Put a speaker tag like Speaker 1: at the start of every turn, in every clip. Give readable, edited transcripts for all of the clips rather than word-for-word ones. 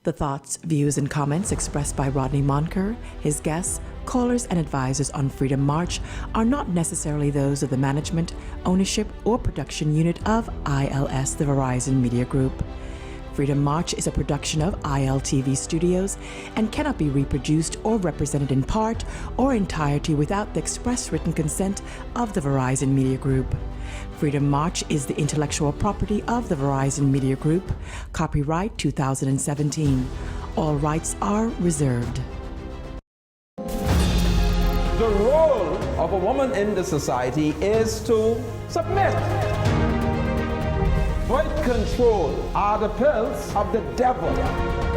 Speaker 1: The thoughts, views, and comments expressed by Rodney Monker, his guests, callers, and advisors on Freedom March are not necessarily those of the management, ownership, or production unit of ILS, the Verizon Media Group. Freedom March is a production of ILTV Studios and cannot be reproduced or represented in part or entirety without the express written consent of the Verizon Media Group. Freedom March is the intellectual property of the Verizon Media Group. Copyright 2017. All rights are reserved.
Speaker 2: The role of a woman in the society is to submit. Birth control are the pills of the devil.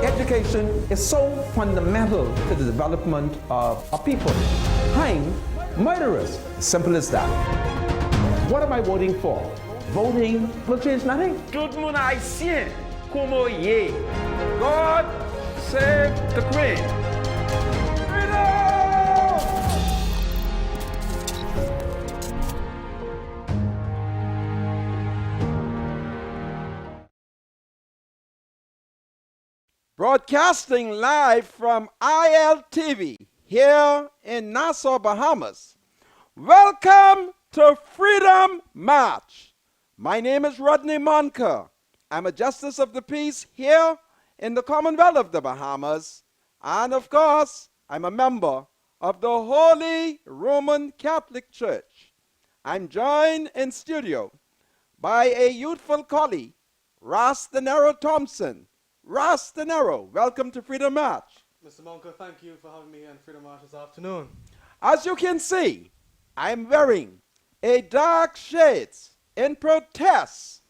Speaker 2: Education is so fundamental to the development of a people. Hang murderers. Simple as that. What am I voting for? Voting will change nothing.
Speaker 3: Tout le monde haïtien, como yé. God save the Queen.
Speaker 2: Broadcasting live from ILTV here in Nassau, Bahamas. Welcome to Freedom March. My name is Rodney Monker. I'm a Justice of the Peace here in the Commonwealth of the Bahamas. And of course, I'm a member of the Holy Roman Catholic Church. I'm joined in studio by a youthful colleague, Ras De Niro Thompson. Ras De Niro, welcome to Freedom March.
Speaker 4: Mr. Monker, thank you for having me on Freedom March this afternoon.
Speaker 2: As you can see, I'm wearing a dark shades in protest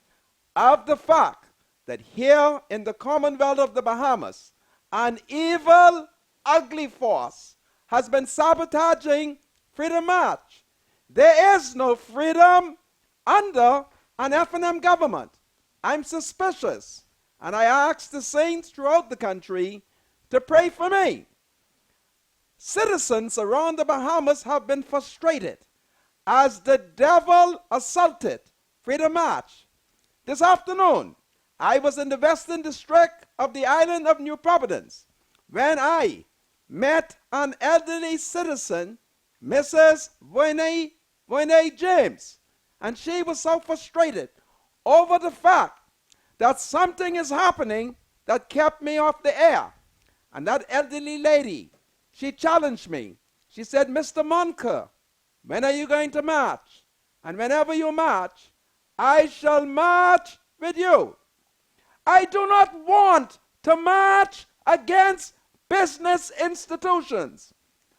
Speaker 2: of the fact that here in the Commonwealth of the Bahamas, an evil, ugly force has been sabotaging Freedom March. There is no freedom under an F&M government. I'm suspicious, and I ask the saints throughout the country to pray for me. Citizens around the Bahamas have been frustrated as the devil assaulted Freedom March. This afternoon, I was in the Western District of the island of New Providence when I met an elderly citizen, Mrs. Wayne James, and she was so frustrated over the fact that something is happening that kept me off the air. And that elderly lady, she challenged me. She said, Mr. Monker, when are you going to march? And whenever you march, I shall march with you. I do not want to march against business institutions.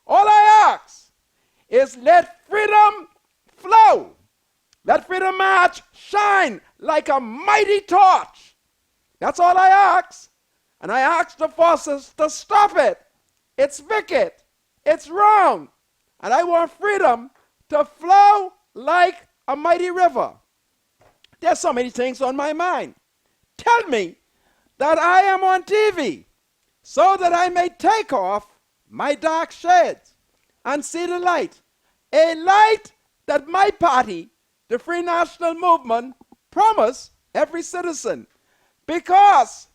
Speaker 2: All I ask is let freedom flow. Let Freedom March shine like a mighty torch. That's all I ask. And I ask the forces to stop it. It's wicked. It's wrong. And I want freedom to flow like a mighty river. There's so many things on my mind. Tell me that I am on TV so that I may take off my dark shades and see the light. A light that my party, the Free National Movement, promised every citizen. Because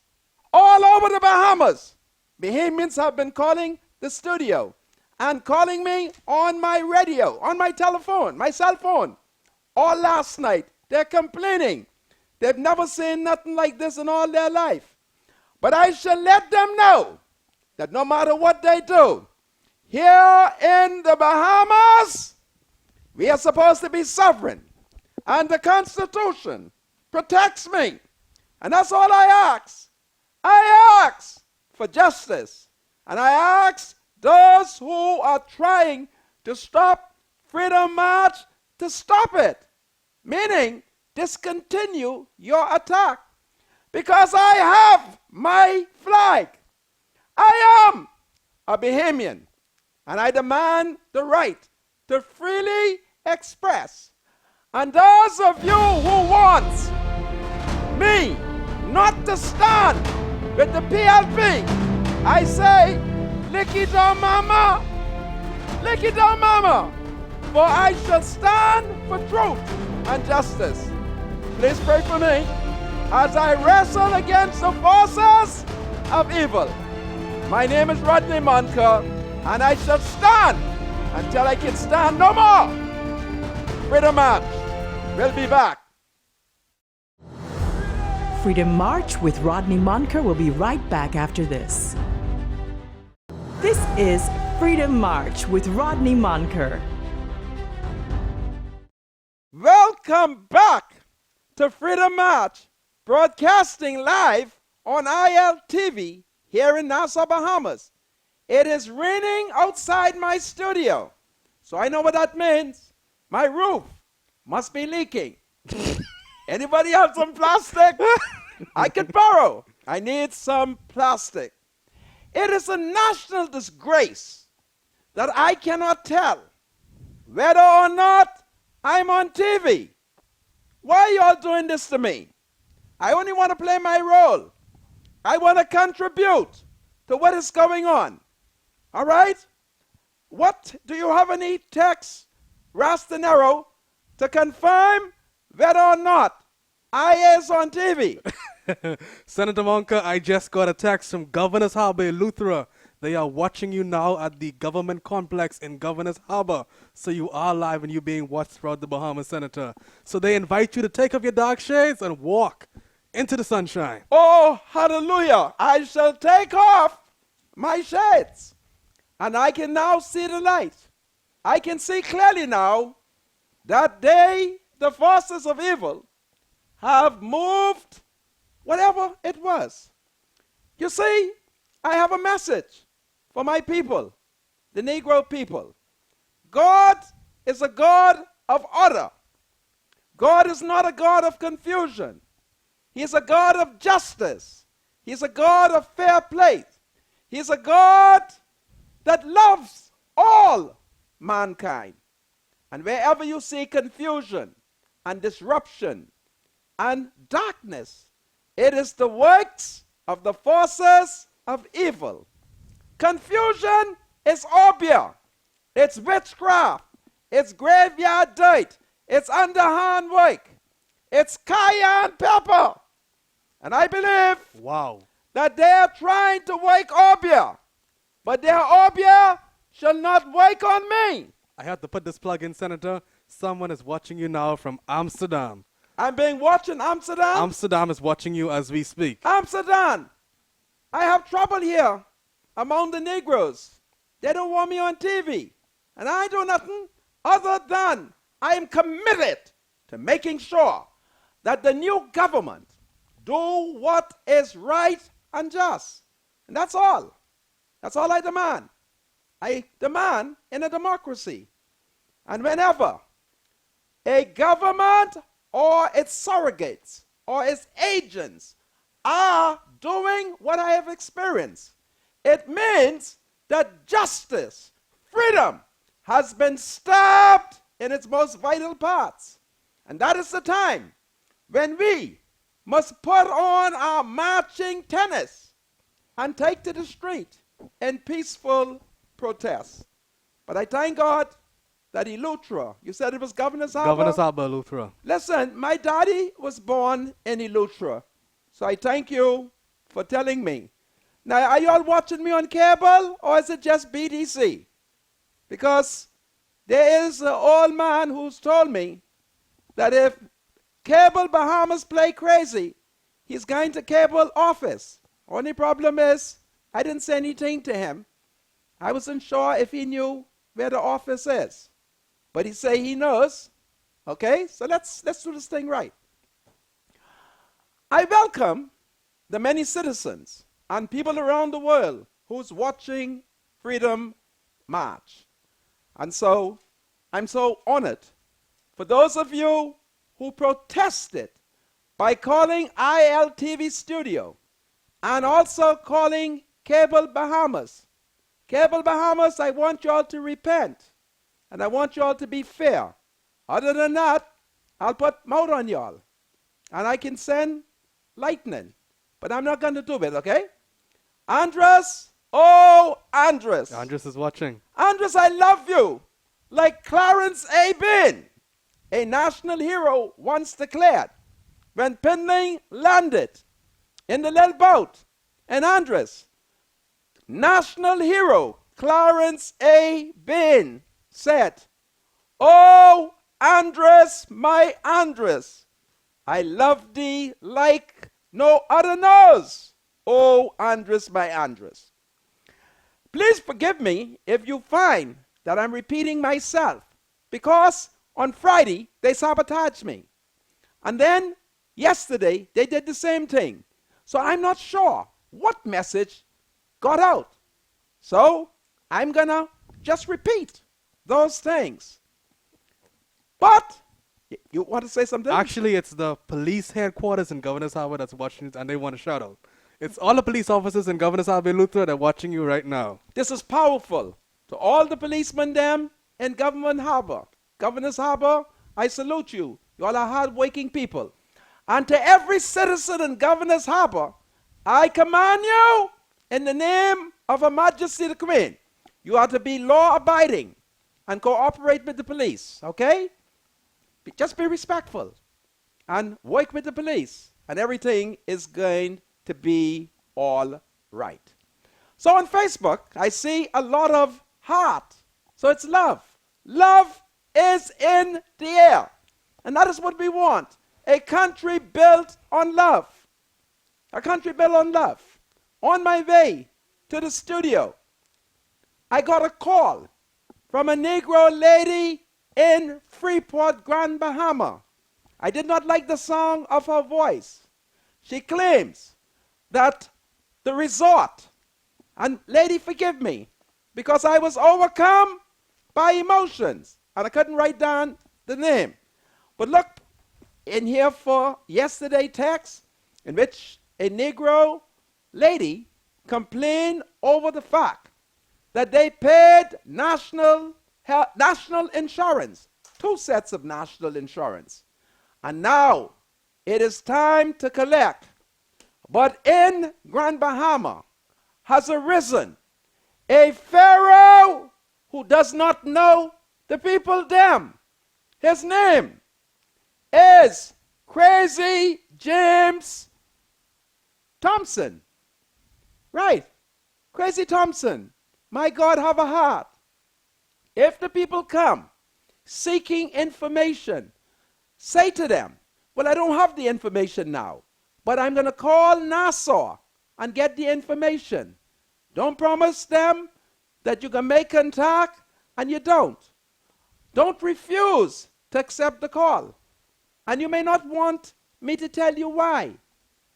Speaker 2: all over the Bahamas, Bahamians have been calling the studio and calling me on my radio, on my telephone, my cell phone. All last night, they're complaining. They've never seen nothing like this in all their life. But I shall let them know that no matter what they do, here in the Bahamas, we are supposed to be sovereign. And the Constitution protects me. And that's all I ask. I ask for justice. And I ask those who are trying to stop Freedom March to stop it. Meaning, discontinue your attack. Because I have my flag. I am a Bahamian. And I demand the right to freely express. And those of you who want me not to stand with the PLP, I say, lick it down, mama. Lick it down, mama. For I shall stand for truth and justice. Please pray for me as I wrestle against the forces of evil. My name is Rodney Monker, and I shall stand until I can stand no more. Freedom March. We'll be back.
Speaker 1: Freedom March with Rodney Monker will be right back after this. This is Freedom March with Rodney Monker.
Speaker 2: Welcome back to Freedom March, broadcasting live on ILTV here in Nassau, Bahamas. It is raining outside my studio, so I know what that means. My roof must be leaking. Anybody have some plastic? I could borrow. I need some plastic. It is a national disgrace that I cannot tell whether or not I'm on TV. Why are y'all doing this to me? I only want to play my role. I want to contribute to what is going on. All right? What, do you have any text, Rastanero, to confirm whether or not I is on TV?
Speaker 4: Senator Monker, I just got a text from Governor's Harbor, Luthra. They are watching you now at the government complex in Governor's Harbor. So you are live and you're being watched throughout the Bahamas, Senator. So they invite you to take off your dark shades and walk into the sunshine.
Speaker 2: Oh, hallelujah. I shall take off my shades, and I can now see the light. I can see clearly now that the forces of evil, have moved whatever it was. You see, I have a message for my people, the Negro people. God is a God of order. God is not a God of confusion. He is a God of justice. He is a God of fair play. He is a God that loves all mankind. And wherever you see confusion and disruption and darkness, it is the works of the forces of evil. Confusion is obeah. It's witchcraft. It's graveyard dirt. It's underhand work. It's cayenne pepper. And I believe that they are trying to work obeah. But their obeah shall not work on me.
Speaker 4: I have to put this plug in, Senator. Someone is watching you now from Amsterdam.
Speaker 2: I'm being watched in Amsterdam?
Speaker 4: Amsterdam is watching you as we speak.
Speaker 2: Amsterdam! I have trouble here among the Negroes. They don't want me on TV. And I do nothing other than I am committed to making sure that the new government do what is right and just. And that's all. That's all I demand. I demand in a democracy. And whenever a government or its surrogates or its agents are doing what I have experienced, it means that justice, freedom, has been stabbed in its most vital parts. And that is the time when we must put on our marching tennis and take to the street in peaceful protest. But I thank God that Eleuthera, you said it was Governor's Harbor?
Speaker 4: Governor's Harbor, Eleuthera.
Speaker 2: Listen, my daddy was born in Eleuthera. So I thank you for telling me. Now, are you all watching me on cable or is it just BDC? Because there is an old man who's told me that if Cable Bahamas play crazy, he's going to cable office. Only problem is, I didn't say anything to him. I wasn't sure if he knew where the office is. But he say he knows. Okay, so let's do this thing right. I welcome the many citizens and people around the world who's watching Freedom March. And so, I'm so honored for those of you who protested by calling ILTV Studio and also calling Cable Bahamas. Cable Bahamas, I want you all to repent. And I want you all to be fair. Other than that, I'll put mouth on y'all. And I can send lightning. But I'm not going to do it, okay? Andros, oh, Andros.
Speaker 4: Andros is watching.
Speaker 2: Andros, I love you. Like Clarence A. Bean, a national hero once declared, when Pinling landed in the little boat, in Andros. National hero Clarence A. Bain said, "Oh, Andros, my Andros, I love thee like no other knows. Oh, Andros, my Andros." Please forgive me if you find that I'm repeating myself, because on Friday they sabotaged me. And then yesterday they did the same thing. So I'm not sure what message got out. So I'm going to just repeat those things. But you want to say something?
Speaker 4: Actually, it's the police headquarters in Governor's Harbor that's watching you, and they want to shout out. It's all the police officers in Governor's Harbor, Luther, that are watching you right now.
Speaker 2: This is powerful. To all the policemen them in Governor's Harbor, I salute you. You all are hard-working people. And to every citizen in Governor's Harbor, I command you in the name of Her Majesty the Queen. You are to be law-abiding and cooperate with the police, okay? Just be respectful and work with the police, and everything is going to be all right. So on Facebook, I see a lot of heart. So it's love. Love is in the air. And that is what we want. A country built on love. A country built on love. On my way to the studio, I got a call from a Negro lady in Freeport, Grand Bahama. I did not like the sound of her voice. She claims that the resort, and lady, forgive me, because I was overcome by emotions and I couldn't write down the name. But look in here for yesterday text in which a Negro lady complained over the fact that they paid national insurance, 2 sets of national insurance. And now it is time to collect. But in Grand Bahama has arisen a pharaoh who does not know the people them. His name is Crazy James Thompson. Right. Crazy Thompson. My God, have a heart. If the people come seeking information, say to them, well, I don't have the information now, but I'm going to call Nassau and get the information. Don't promise them that you can make contact and you don't. Don't refuse to accept the call. And you may not want me to tell you why.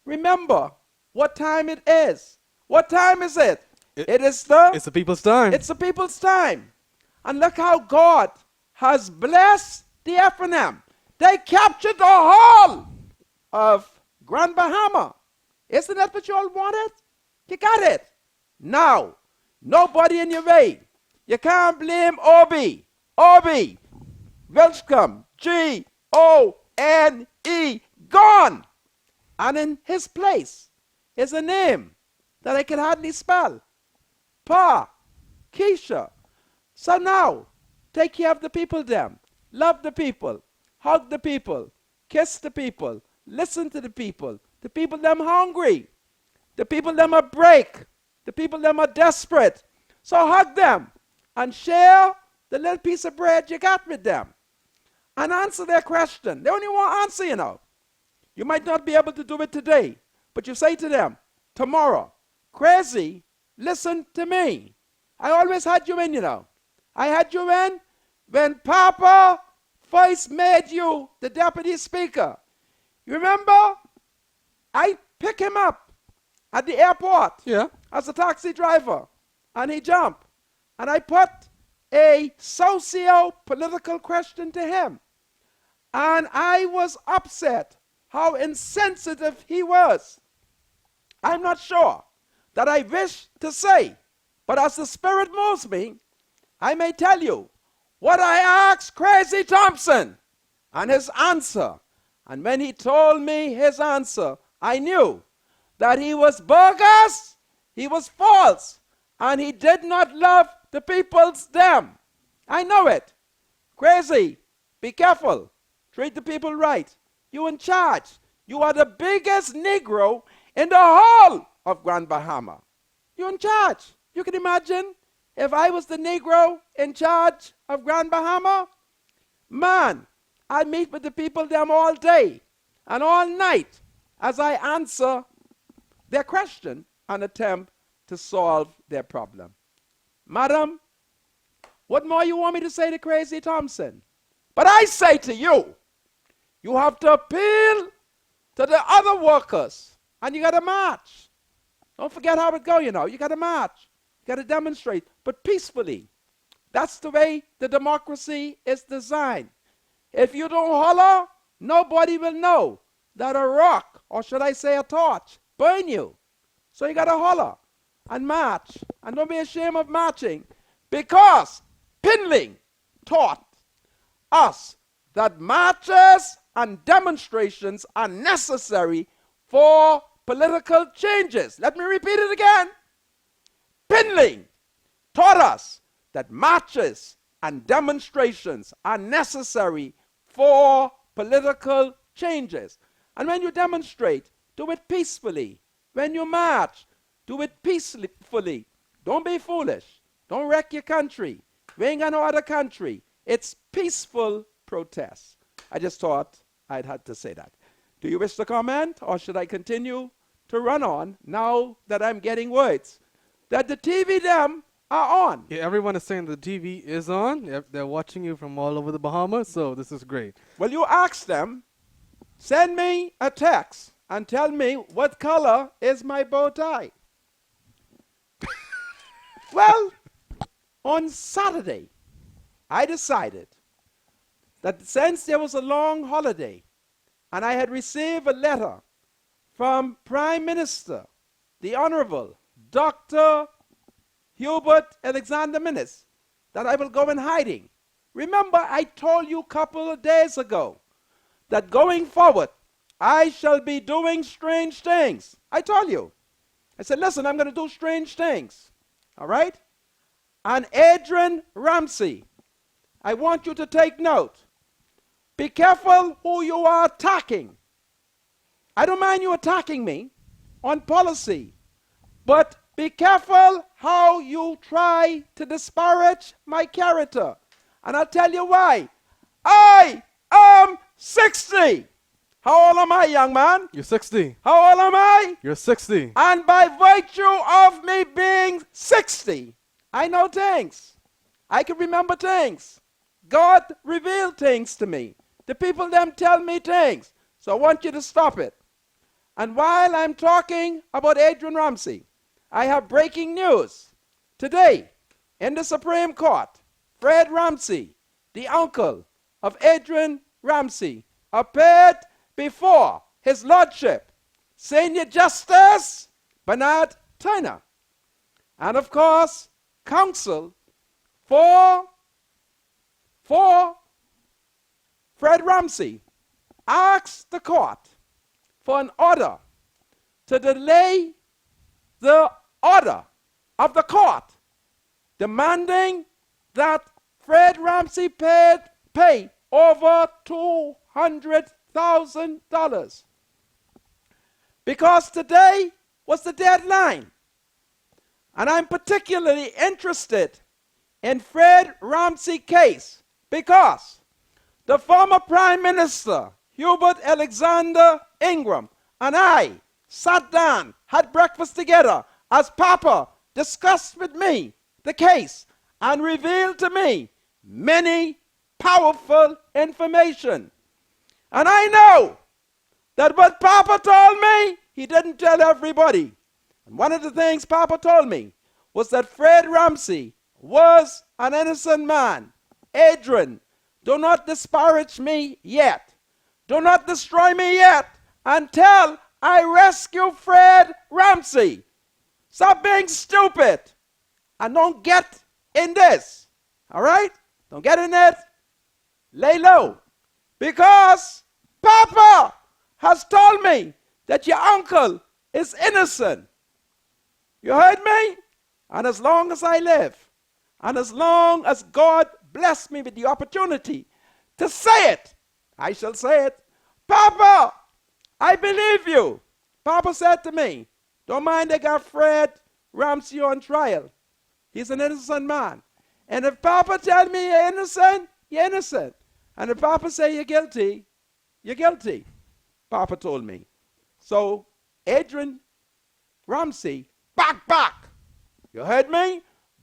Speaker 2: Remember what time it is. What time is it? It's the
Speaker 4: people's time.
Speaker 2: It's the people's time. And look how God has blessed the F&M. They captured the whole of Grand Bahama. Isn't that what you all wanted? You got it. Now, nobody in your way. You can't blame Obi. Obi, Welchcome, G-O-N-E, gone. And in his place is a name that I can hardly spell. Pa, Keisha. So now, take care of the people them. Love the people. Hug the people. Kiss the people. Listen to the people. The people them hungry. The people them are break. The people them are desperate. So hug them and share the little piece of bread you got with them. And answer their question. They only want answer, you know. You might not be able to do it today, but you say to them, tomorrow, Crazy, listen to me. I always had you in, you know. I had you in when Papa first made you the deputy speaker. You remember? I picked him up at the airport as a taxi driver, and he jumped. And I put a socio-political question to him. And I was upset how insensitive he was. I'm not sure that I wish to say, but as the Spirit moves me, I may tell you what I asked Crazy Thompson and his answer. And when he told me his answer, I knew that he was bogus, he was false, and he did not love the people's them. I know it. Crazy, be careful. Treat the people right. You in charge. You are the biggest Negro in the whole of Grand Bahama. You're in charge. You can imagine if I was the Negro in charge of Grand Bahama. Man, I meet with the people them all day and all night as I answer their question and attempt to solve their problem. Madam, what more you want me to say to Crazy Thompson? But I say to you, you have to appeal to the other workers, and you got to march. Don't forget how it go, you know. You got to march. You got to demonstrate, but peacefully. That's the way the democracy is designed. If you don't holler, nobody will know that a rock, or should I say a torch, burn you. So you got to holler and march. And don't be ashamed of marching, because Pinling taught us that marches and demonstrations are necessary for political changes. Let me repeat it again. Pinling taught us that marches and demonstrations are necessary for political changes. And when you demonstrate, do it peacefully. When you march, do it peacefully. Don't be foolish. Don't wreck your country. We ain't got no other country. It's peaceful protest. I just thought I'd had to say that. Do you wish to comment, or should I continue to run on now that I'm getting words that the TV them are on?
Speaker 4: Yeah, everyone is saying the TV is on. They're watching you from all over the Bahamas, so this is great.
Speaker 2: Well, you ask them, send me a text and tell me what color is my bow tie. Well, on Saturday, I decided that since there was a long holiday and I had received a letter from Prime Minister, the Honorable Dr. Hubert Alexander Minnis, that I will go in hiding. Remember, I told you a couple of days ago that going forward, I shall be doing strange things. I told you. I said, listen, I'm going to do strange things. All right? And Adrian Ramsey, I want you to take note. Be careful who you are attacking. I don't mind you attacking me on policy, but be careful how you try to disparage my character. And I'll tell you why. I am 60. How old am I, young man?
Speaker 4: You're 60.
Speaker 2: How old am I?
Speaker 4: You're 60.
Speaker 2: And by virtue of me being 60, I know things. I can remember things. God revealed things to me. The people them tell me things. So I want you to stop it. And while I'm talking about Adrian Ramsey, I have breaking news. Today, in the Supreme Court, Fred Ramsey, the uncle of Adrian Ramsey, appeared before His Lordship, Senior Justice Bernard Turner. And of course, counsel for Fred Ramsey asked the court for an order to delay the order of the court demanding that Fred Ramsey pay over $200,000 because today was the deadline. And I'm particularly interested in Fred Ramsey case because the former Prime Minister Hubert Alexander Ingram and I sat down, had breakfast together as Papa discussed with me the case and revealed to me many powerful information. And I know that what Papa told me, he didn't tell everybody. And one of the things Papa told me was that Fred Ramsey was an innocent man. Adrian, do not disparage me yet. Do not destroy me yet until I rescue Fred Ramsey. Stop being stupid and don't get in this. All right? Don't get in it. Lay low. Because Papa has told me that your uncle is innocent. You heard me? And as long as I live, and as long as God bless me with the opportunity to say it, I shall say it. Papa, I believe you. Papa said to me, Don't mind they got Fred Ramsey on trial. He's an innocent man. And if Papa tell me you're innocent, you're innocent. And if Papa say you're guilty, you're guilty. Papa told me. So, Adrian Ramsey, back. You heard me?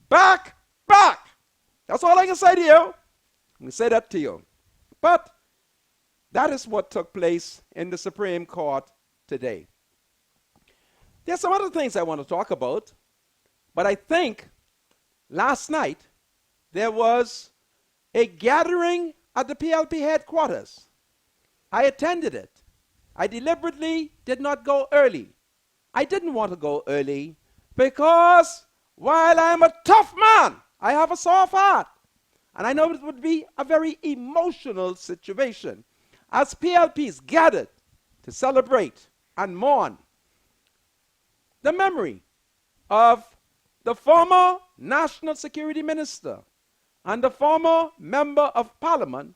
Speaker 2: Back. That's all I can say to you. I can say that to you. But that is what took place in the Supreme Court today. There's some other things I want to talk about, but I think last night there was a gathering at the PLP headquarters. I attended it. I deliberately did not go early. I didn't want to go early because while I'm a tough man, I have a soft heart. And I know it would be a very emotional situation as PLPs gathered to celebrate and mourn the memory of the former National Security Minister and the former Member of Parliament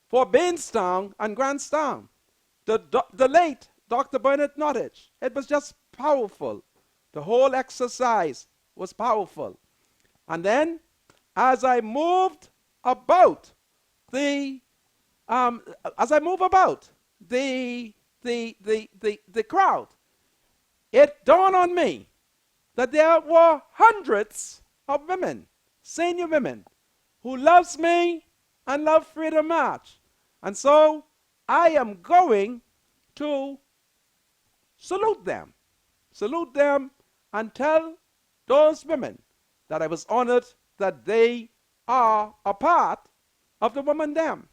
Speaker 2: for Bainstown and Grandstown, the late Dr. Bernard Nottage. It was just powerful. The whole exercise was powerful. And then, as I moved about the crowd, it dawned on me that there were hundreds of women, senior women, who loves me and love Freedom March. And so I am going to salute them and tell those women that I was honored that they are a part of the woman them.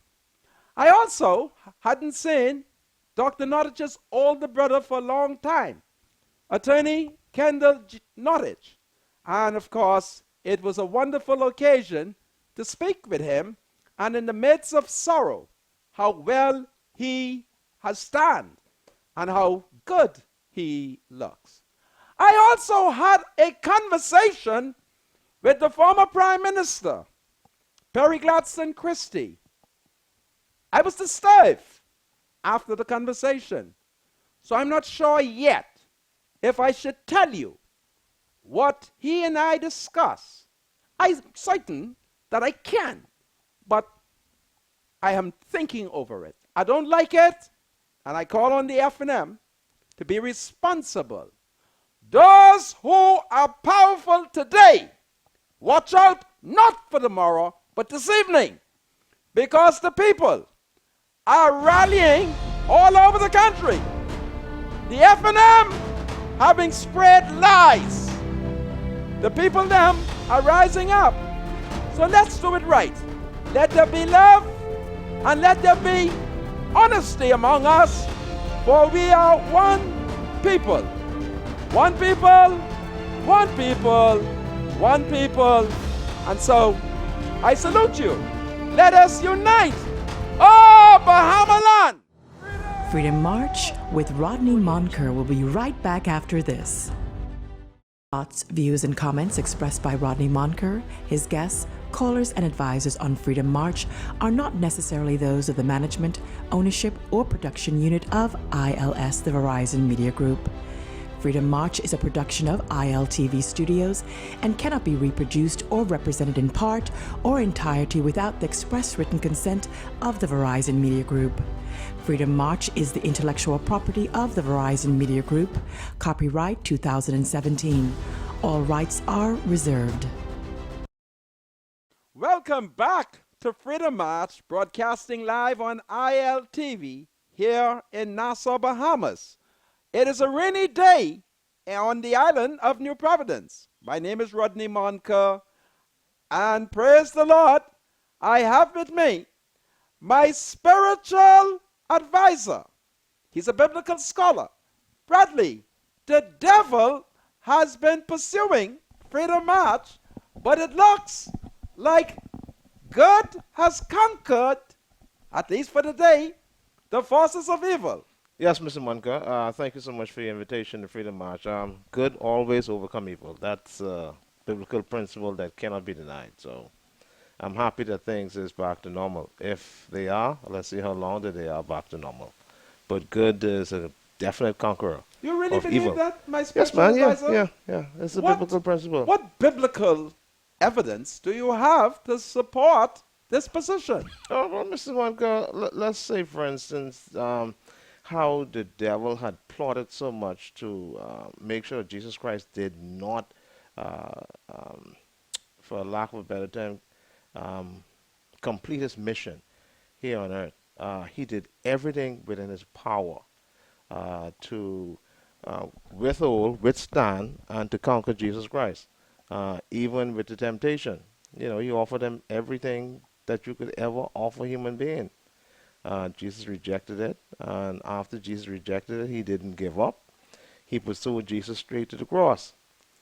Speaker 2: I also hadn't seen Dr. Nottage's older brother for a long time, Attorney Kendall Nottage. And of course, it was a wonderful occasion to speak with him, and in the midst of sorrow, how well he has stand and how good he looks. I also had a conversation with the former Prime Minister, Perry Gladstone Christie. I was disturbed after the conversation, so I'm not sure yet if I should tell you what he and I discussed. I'm certain that I can, but I am thinking over it. I don't like it, and I call on the F&M to be responsible. Those who are powerful today, watch out not for tomorrow, but this evening, because the people are rallying all over the country. The F&M having spread lies. The people them are rising up. So let's do it right. Let there be love and let there be honesty among us, for we are one people. One people, one people, one people. And so I salute you. Let us unite. Oh, Bahamaland!
Speaker 1: Freedom March with Rodney Monker will be right back after this. Thoughts, views, and comments expressed by Rodney Monker, his guests, callers, and advisors on Freedom March are not necessarily those of the management, ownership, or production unit of ILS, the Verizon Media Group. Freedom March is a production of ILTV Studios and cannot be reproduced or represented in part or entirety without the express written consent of the Verizon Media Group. Freedom March is the intellectual property of the Verizon Media Group. Copyright 2017. All rights are reserved.
Speaker 2: Welcome back to Freedom March, broadcasting live on ILTV here in Nassau, Bahamas. It is a rainy day on the island of New Providence. My name is Rodney Monker, and praise the Lord, I have with me my spiritual advisor. He's a biblical scholar. Bradley, the devil has been pursuing Freedom March, but it looks like good has conquered, at least for the day, the forces of evil.
Speaker 5: Yes, Mr. Munker. Thank you so much for your invitation to Freedom March. Good always overcome evil. That's a biblical principle that cannot be denied. So I'm happy that things is back to normal. If they are, let's see how long that they are back to normal. But good is a definite conqueror.
Speaker 2: You really
Speaker 5: of
Speaker 2: believe
Speaker 5: evil.
Speaker 2: that, my
Speaker 5: Yes,
Speaker 2: spiritual
Speaker 5: man. Yeah,
Speaker 2: advisor?
Speaker 5: yeah. It's a
Speaker 2: What-
Speaker 5: biblical principle.
Speaker 2: What biblical evidence do you have to support this position?
Speaker 5: Oh, well, Mr. Wonka, let's say, for instance, how the devil had plotted so much to make sure Jesus Christ did not, uh, um, for lack of a better term, um, complete his mission here on earth. He did everything within his power to withstand, and to conquer Jesus Christ, even with the temptation. You know, he offered them everything that you could ever offer a human being. Jesus rejected it, and after Jesus rejected it, he didn't give up. He pursued Jesus straight to the cross.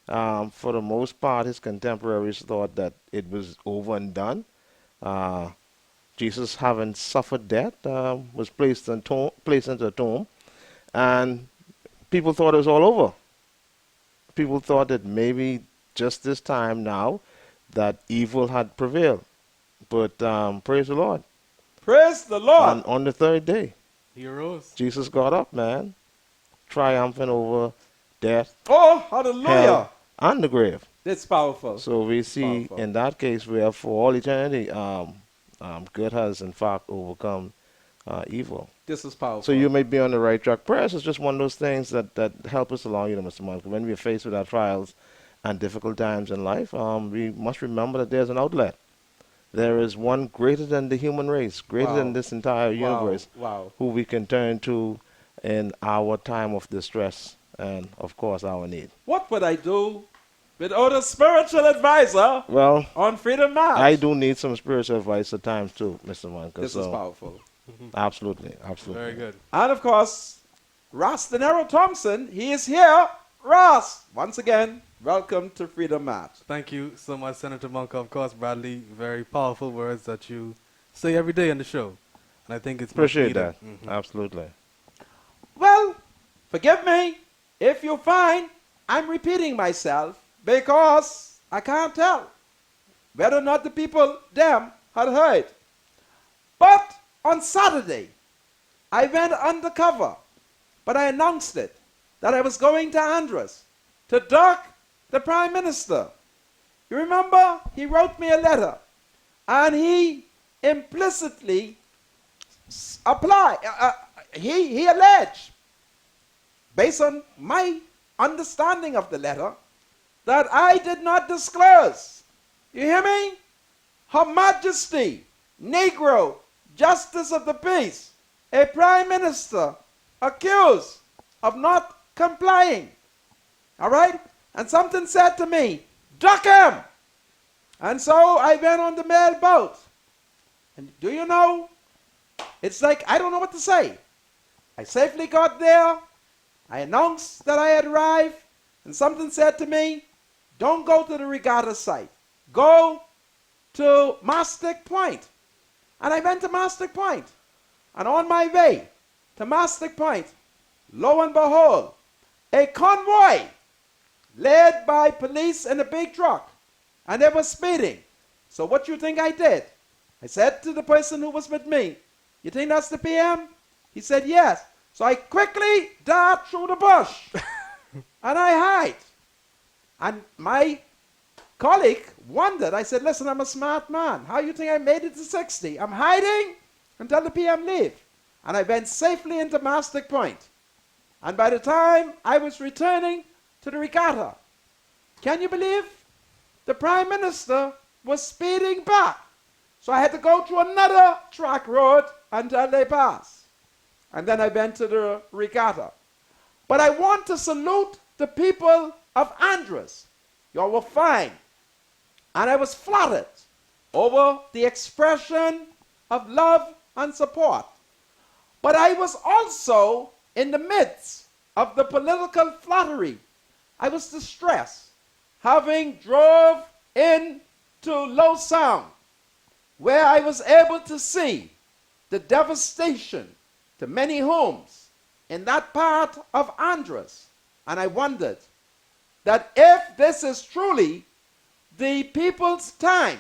Speaker 5: For the most part, his contemporaries thought that it was over and done. Uh, Jesus, having suffered death, was placed into a tomb, and people thought it was all over. People thought that maybe just this time now that evil had prevailed. But praise the Lord.
Speaker 2: Praise the Lord.
Speaker 5: On the third day,
Speaker 4: He arose.
Speaker 5: Jesus got up, man, triumphant over death,
Speaker 2: Oh, hallelujah.
Speaker 5: hell, and the grave.
Speaker 2: It's powerful.
Speaker 5: So we see
Speaker 2: Powerful.
Speaker 5: in that case where for all eternity, good has in fact overcome evil.
Speaker 2: This is powerful.
Speaker 5: So you may be on the right track. Prayers is just one of those things that help us along, Mr. Monk. When we are faced with our trials and difficult times in life, we must remember that there's an outlet. There is one greater than the human race, greater
Speaker 2: Wow.
Speaker 5: than this entire universe,
Speaker 2: Wow.
Speaker 5: who we can turn to in our time of distress and, of course, our need.
Speaker 2: What would I do without a spiritual advisor
Speaker 5: Well,
Speaker 2: on Freedom March?
Speaker 5: I do need some spiritual advice at times too, Mr. Monk.
Speaker 2: This is powerful.
Speaker 5: Absolutely, absolutely.
Speaker 4: Very good.
Speaker 2: And of course, Ross De Niro Thompson, he is here. Ross, once again, welcome to Freedom March.
Speaker 4: Thank you so much, Senator Monk. Of course, Bradley, very powerful words that you say every day on the show. And I think it's much
Speaker 5: Appreciate
Speaker 4: needed.
Speaker 5: that. Absolutely.
Speaker 2: Well, forgive me if you find I'm repeating myself because I can't tell whether or not the people, them, had heard. But on Saturday, I went undercover, but I announced it, that I was going to Andros to duck the Prime Minister. You remember? He wrote me a letter, and he implicitly he alleged, based on my understanding of the letter, that I did not disclose. You hear me? Her Majesty, Negro, Justice of the Peace, a Prime Minister accused of not complying. All right? And something said to me, duck him! And so I went on the mail boat. And do you know, it's like I don't know what to say. I safely got there. I announced that I had arrived. And something said to me, don't go to the regatta site. Go to Mastic Point. And I went to Mastic Point. And on my way to Mastic Point, lo and behold, a convoy led by police in a big truck. And they were speeding. So what you think I did? I said to the person who was with me, you think that's the PM? He said, yes. So I quickly dart through the bush. And I hide. And my colleague wondered. I said, listen, I'm a smart man. How you think I made it to 60? I'm hiding until the PM leave. And I went safely into Mastic Point. And by the time I was returning to the regatta, can you believe? The Prime Minister was speeding back. So I had to go through another track road until they passed. And then I went to the regatta. But I want to salute the people of Andros. You all were fine. And I was flattered over the expression of love and support. But I was also in the midst of the political flattery. I was distressed, having drove into Low Sound, where I was able to see the devastation to many homes in that part of Andros. And I wondered that if this is truly the people's time,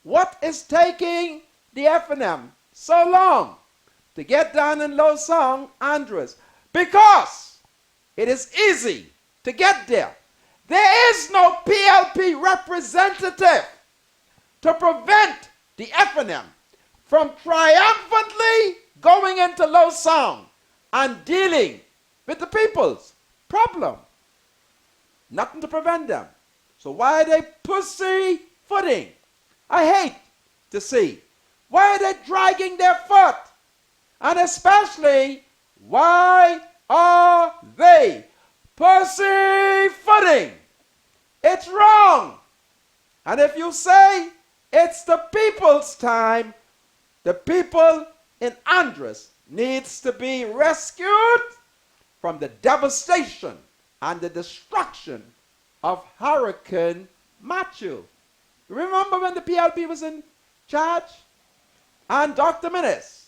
Speaker 2: what is taking the F&M so long to get down in Low Sound, Andros? Because It is easy to get there. There is no PLP representative to prevent the FNM from triumphantly going into low sound and dealing with the people's problem. Nothing to prevent them. So why are they pussyfooting? I hate to see. Why are they dragging their foot? And especially, why are they pussyfooting? It's wrong. And if you say it's the people's time, the people in Andros needs to be rescued from the devastation and the destruction of Hurricane Matthew. Remember when the PLP was in charge? And Dr. Minnis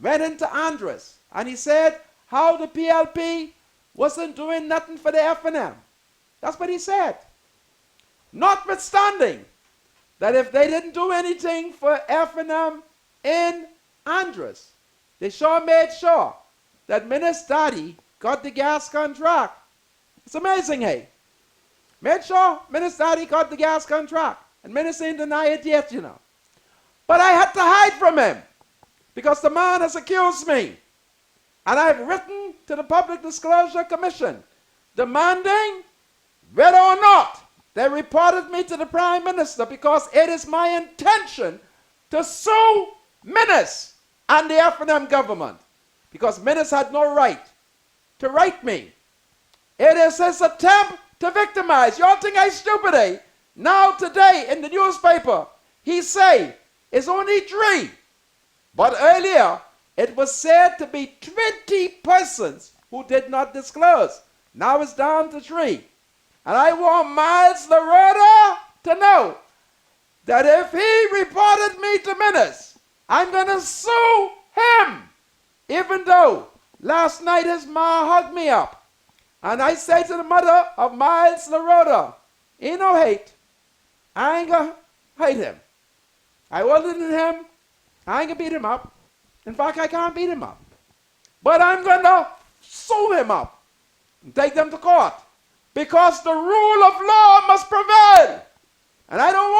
Speaker 2: went into Andros and he said how the PLP wasn't doing nothing for the FNM. That's what he said. Notwithstanding that if they didn't do anything for FNM in Andros, they sure made sure that Minnis' daddy got the gas contract. It's amazing, hey? Made sure Minnis' daddy got the gas contract. And Minnis ain't deny it yet, you know. But I had to hide from him because the man has accused me. And I've written to the Public Disclosure Commission demanding whether or not they reported me to the Prime Minister, because it is my intention to sue Minnis and the FNM government, because Minnis had no right to write me. It is his attempt to victimize. Y'all think I'm stupid, eh? Now today in the newspaper, he say it's only 3. But earlier, it was said to be 20 persons who did not disclose. Now it's down to 3. And I want Miles Loretta to know that if he reported me to Minnis, I'm going to sue him. Even though last night his ma hugged me up. And I say to the mother of Miles Loretta, ain't no hate. I ain't going to hate him. I older than him. I ain't going to beat him up. In fact, I can't beat him up. But I'm going to sue him up and take them to court. Because the rule of law must prevail. And I don't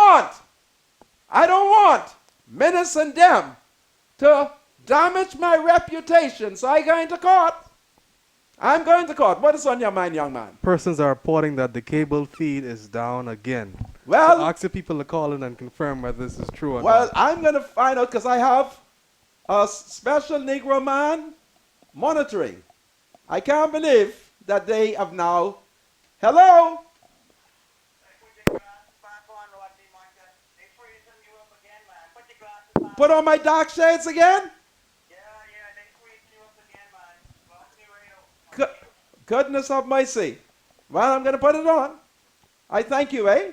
Speaker 2: want Minnis and them to damage my reputation. So I'm going to court. I'm going to court. What is on your mind, young man?
Speaker 4: Persons are reporting that the cable feed is down again.
Speaker 2: Well,
Speaker 4: so asking people to call in and confirm whether this is true or not.
Speaker 2: Well, I'm going to find out because I have a special Negro man monitoring. I can't believe that they have now. Hello? Put on my dark shades again? Goodness of mercy. Well, I'm going to put it on. I thank you, eh?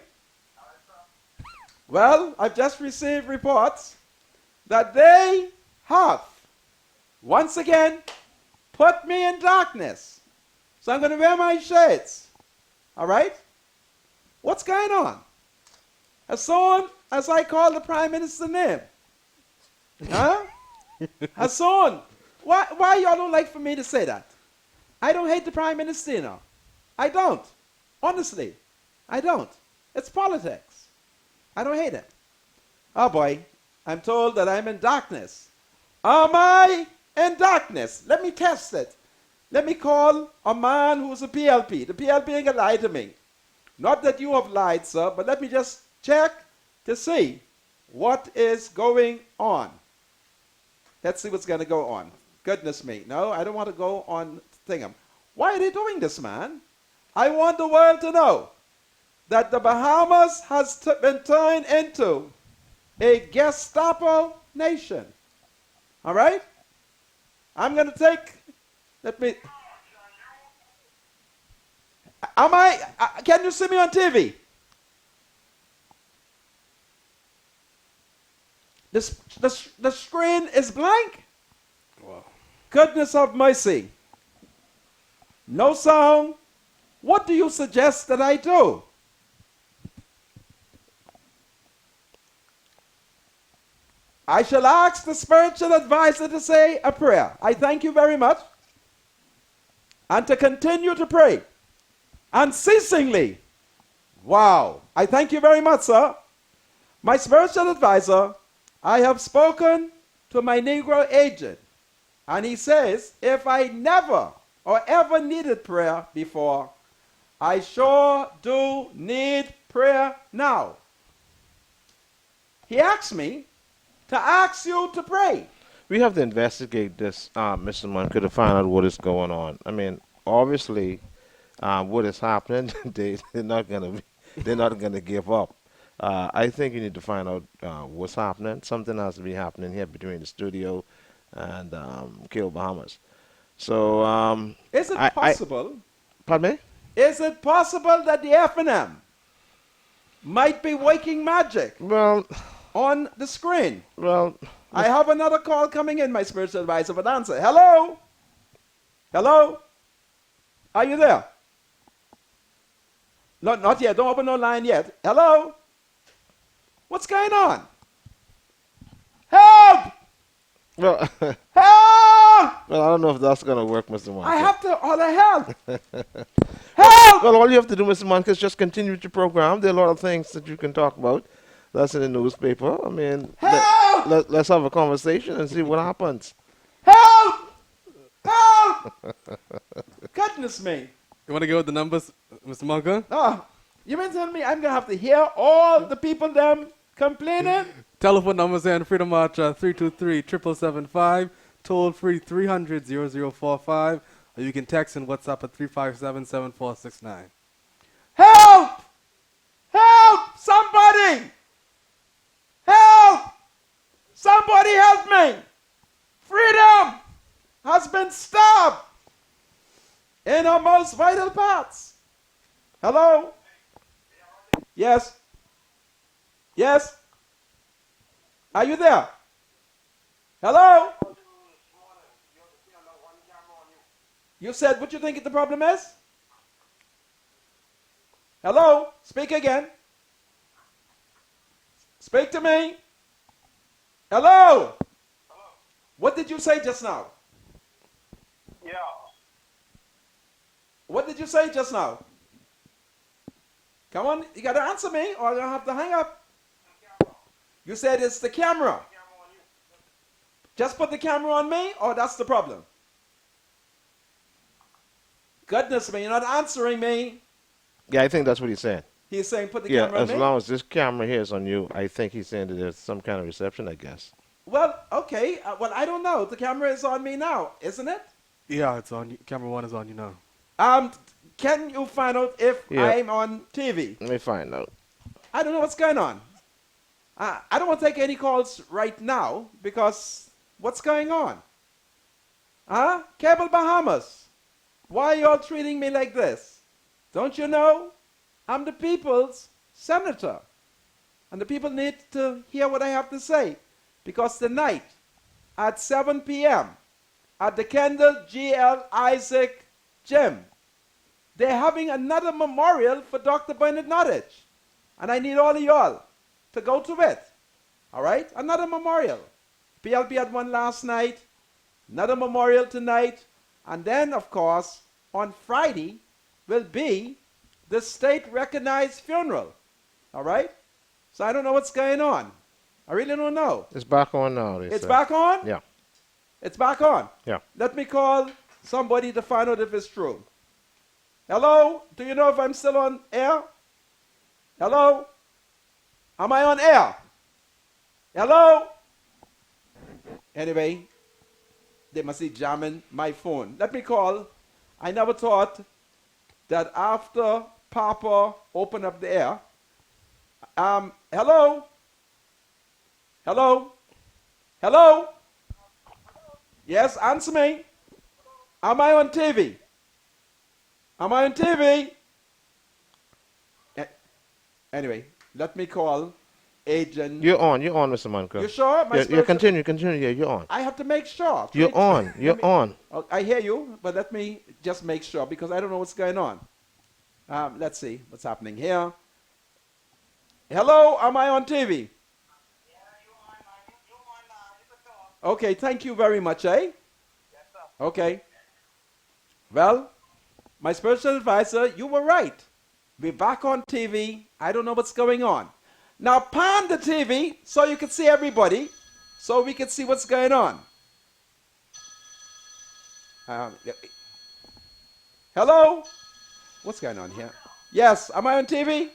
Speaker 2: Well, I've just received reports that they have, once again, put me in darkness. So I'm going to wear my shades. All right? What's going on? As soon as I call the Prime Minister's name. Huh? As soon. Why y'all don't like for me to say that? I don't hate the Prime Minister, you know. I don't. Honestly. I don't. It's politics. I don't hate it. Oh boy. I'm told that I'm in darkness. Am I in darkness? Let me test it. Let me call a man who's a PLP. The PLP ain't gonna lie to me. Not that you have lied, sir, but let me just check to see what is going on. Let's see what's gonna go on. Goodness me. No, I don't want to go on Thingham. Why are they doing this, man? I want the world to know that the Bahamas has been turned into a Gestapo nation. All right? I'm going to take, can you see me on TV? The screen is blank?
Speaker 4: Wow.
Speaker 2: Goodness of mercy. No sound. What do you suggest that I do? I shall ask the spiritual advisor to say a prayer. I thank you very much. and to continue to pray unceasingly. Wow. I thank you very much, sir. My spiritual advisor, I have spoken to my Negro agent, and he says if I never or ever needed prayer before, I sure do need prayer now. He asked me to ask you to pray.
Speaker 5: We have to investigate this, Mr. Munker, to find out what is going on. I mean, obviously, what is happening, they're not gonna give up. I think you need to find out what's happening. Something has to be happening here between the studio and Kill Bahamas. So,
Speaker 2: Is it possible?
Speaker 5: Pardon me?
Speaker 2: Is it possible that the FNM might be working magic
Speaker 5: Well,
Speaker 2: on the screen?
Speaker 5: well,
Speaker 2: I have another call coming in, my spiritual advisor, but answer. Hello? Hello? Are you there? Not yet. Don't open no line yet. Hello? What's going on? Help!
Speaker 5: well,
Speaker 2: Help!
Speaker 5: well, I don't know if that's gonna work, Mr. Munker.
Speaker 2: I have to order help. Help!
Speaker 5: Well, all you have to do, Mr. Munker, is just continue with your program. There are a lot of things that you can talk about. That's in the newspaper. I mean,
Speaker 2: Help!
Speaker 5: let's have a conversation and see what happens.
Speaker 2: Help! Help! Goodness me.
Speaker 4: You want to go with the numbers, Mr. Munker?
Speaker 2: Oh, you mean tell me I'm going to have to hear all the people them complaining?
Speaker 4: Telephone numbers and Freedom March 323-7775, toll free 300-0045, or you can text and WhatsApp at 357-7469.
Speaker 2: Help! Help! Somebody! Help! Somebody help me! Freedom has been stopped in our most vital parts. Hello? Yes? Yes? Are you there? Hello? You said what you think the problem is? Hello? Speak again. Speak to me. Hello? What did you say just now?
Speaker 6: Yeah.
Speaker 2: What did you say just now? Come on, you got to answer me or I'm going to have to hang up. You said it's the camera. Just put the camera on me or that's the problem? Goodness me, you're not answering me.
Speaker 5: Yeah, I think that's what he's saying.
Speaker 2: He's saying put the
Speaker 5: Yeah,
Speaker 2: camera on
Speaker 5: as
Speaker 2: me.
Speaker 5: long as this camera here is on you, I think he's saying that there's some kind of reception, I guess.
Speaker 2: Well, okay. Well, I don't know. The camera is on me now, isn't it?
Speaker 4: Yeah, it's on you. Camera 1 is on you now.
Speaker 2: Can you find out if
Speaker 5: Yeah.
Speaker 2: I'm on TV?
Speaker 5: Let me find out.
Speaker 2: I don't know what's going on. I don't want to take any calls right now because what's going on? Huh? Cable Bahamas. Why are you all treating me like this? Don't you know? I'm the people's senator. And the people need to hear what I have to say. Because tonight at 7 p.m. at the Kendall G.L. Isaac Gym, they're having another memorial for Dr. Bernard Nottage. And I need all of y'all to go to it. All right? Another memorial. PLP had one last night. Another memorial tonight. And then, of course, on Friday will be the state-recognized funeral. All right? So I don't know what's going on. I really don't know.
Speaker 5: It's back on now.
Speaker 2: It's back on?
Speaker 5: Yeah.
Speaker 2: It's back on?
Speaker 5: Yeah.
Speaker 2: Let me call somebody to find out if it's true. Hello? Do you know if I'm still on air? Hello? Am I on air? Hello? Anyway, they must be jamming my phone. Let me call. I never thought that after Papa opened up the air. Hello? Hello? Hello? Yes, answer me. Am I on TV? Am I on TV? Anyway, let me call Agent.
Speaker 5: You're on, Mr. Munker.
Speaker 2: You sure?
Speaker 5: Yeah, continue, yeah, you're on.
Speaker 2: I have to make sure.
Speaker 5: You're on, you're on.
Speaker 2: Oh, I hear you, but let me just make sure because I don't know what's going on. Let's see what's happening here. Hello, am I on TV? Okay, thank you very much, eh? Okay. Well, my spiritual advisor, you were right. We're back on TV. I don't know what's going on. Now pan the TV so you can see everybody, so we can see what's going on. Hello? What's going on here? Yes, am I on TV?
Speaker 6: Calling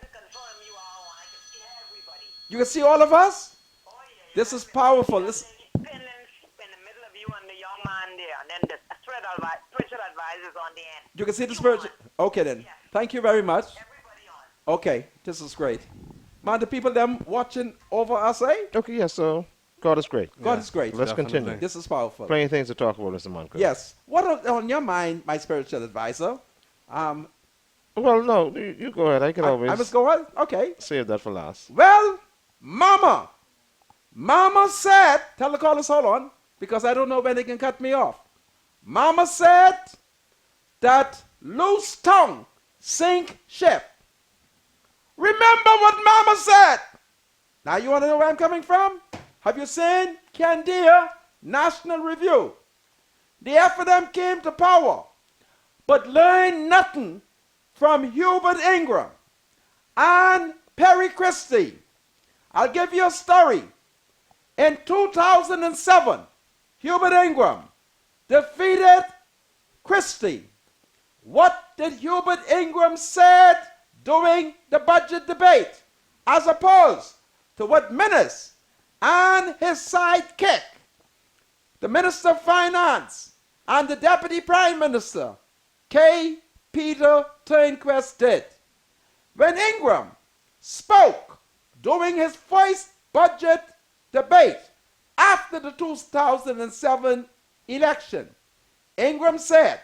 Speaker 6: to confirm you are on. I can see everybody.
Speaker 2: You can see all of us?
Speaker 6: Oh, yeah.
Speaker 2: This is powerful. This,
Speaker 6: The pendants in the middle of you and the young man there. And then the spiritual advisors on the end.
Speaker 2: you can see the spiritual. Okay then. Thank you very much.
Speaker 6: Everybody on.
Speaker 2: Okay, this is great. Man, the people them watching over us, eh?
Speaker 5: Okay, yeah, so God is great.
Speaker 2: God is great.
Speaker 5: Let's
Speaker 4: Definitely.
Speaker 5: continue.
Speaker 2: This is powerful.
Speaker 5: Plenty of things to talk about, Mr. Monk.
Speaker 2: Yes. What on your mind, my spiritual advisor?
Speaker 5: Well, no, you go ahead. I can always
Speaker 2: I must go on? Okay.
Speaker 5: save that for last.
Speaker 2: Well, Mama said, tell the callers, hold on, because I don't know when they can cut me off. Mama said that loose tongue sink ship. Remember what Mama said. Now you want to know where I'm coming from? Have you seen Candia National Review? The half of them came to power, but learned nothing from Hubert Ingram and Perry Christie. I'll give you a story. In 2007, Hubert Ingram defeated Christie. What did Hubert Ingram said during the budget debate, as opposed to what Minnis and his sidekick, the Minister of Finance and the Deputy Prime Minister, K. Peter Turnquest, did? When Ingram spoke during his first budget debate after the 2007 election, Ingram said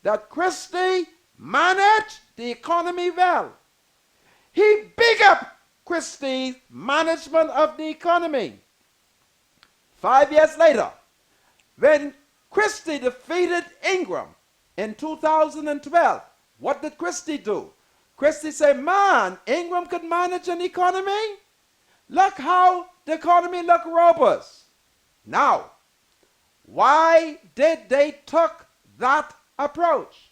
Speaker 2: that Christie managed the economy well. He big up Christie's management of the economy. 5 years later, when Christie defeated Ingram in 2012, what did Christie do? Christie said, man, Ingram could manage an economy? Look how the economy look robust. Now, why did they took that approach?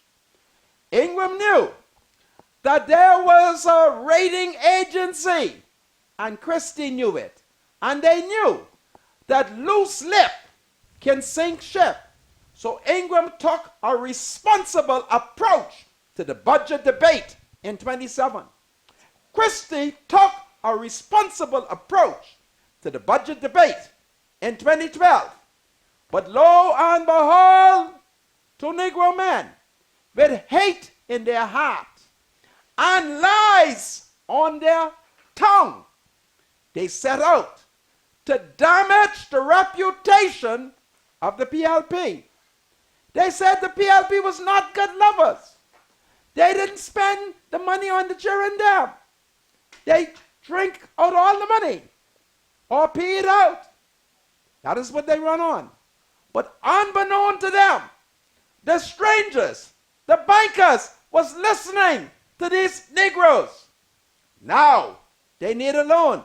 Speaker 2: Ingram knew that there was a rating agency, and Christie knew it. And they knew that loose lip can sink ship. So Ingram took a responsible approach to the budget debate in 27. Christie took a responsible approach to the budget debate in 2012. But lo and behold, two Negro men with hate in their heart and lies on their tongue, they set out to damage the reputation of the PLP. They said the PLP was not good lovers. They didn't spend the money on the children there. They drink out all the money or pay it out. That is what they run on. But unbeknown to them, the strangers, the bankers, was listening to these Negroes. Now, they need a loan.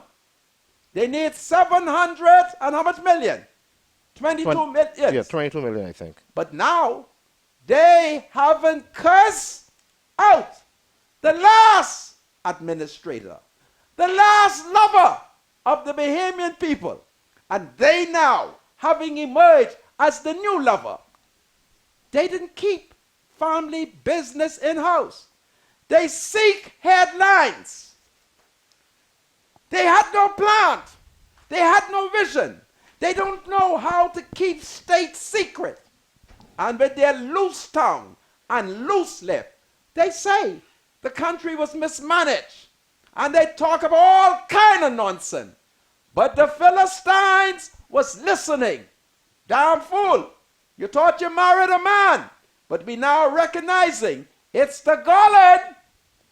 Speaker 2: They need 700 and how much million? 22 million.
Speaker 5: Yeah, 22 million, I think.
Speaker 2: But now, they haven't cursed out the last administrator, the last lover of the Bahamian people. And they now, having emerged as the new lover, they didn't keep family business in-house. They seek headlines. They had no plan. They had no vision. They don't know how to keep state secret. And with their loose tongue and loose lip, they say the country was mismanaged. And they talk about all kind of nonsense. But the Philistines was listening. Damn fool. You thought you married a man. But we now recognizing it's the Golan.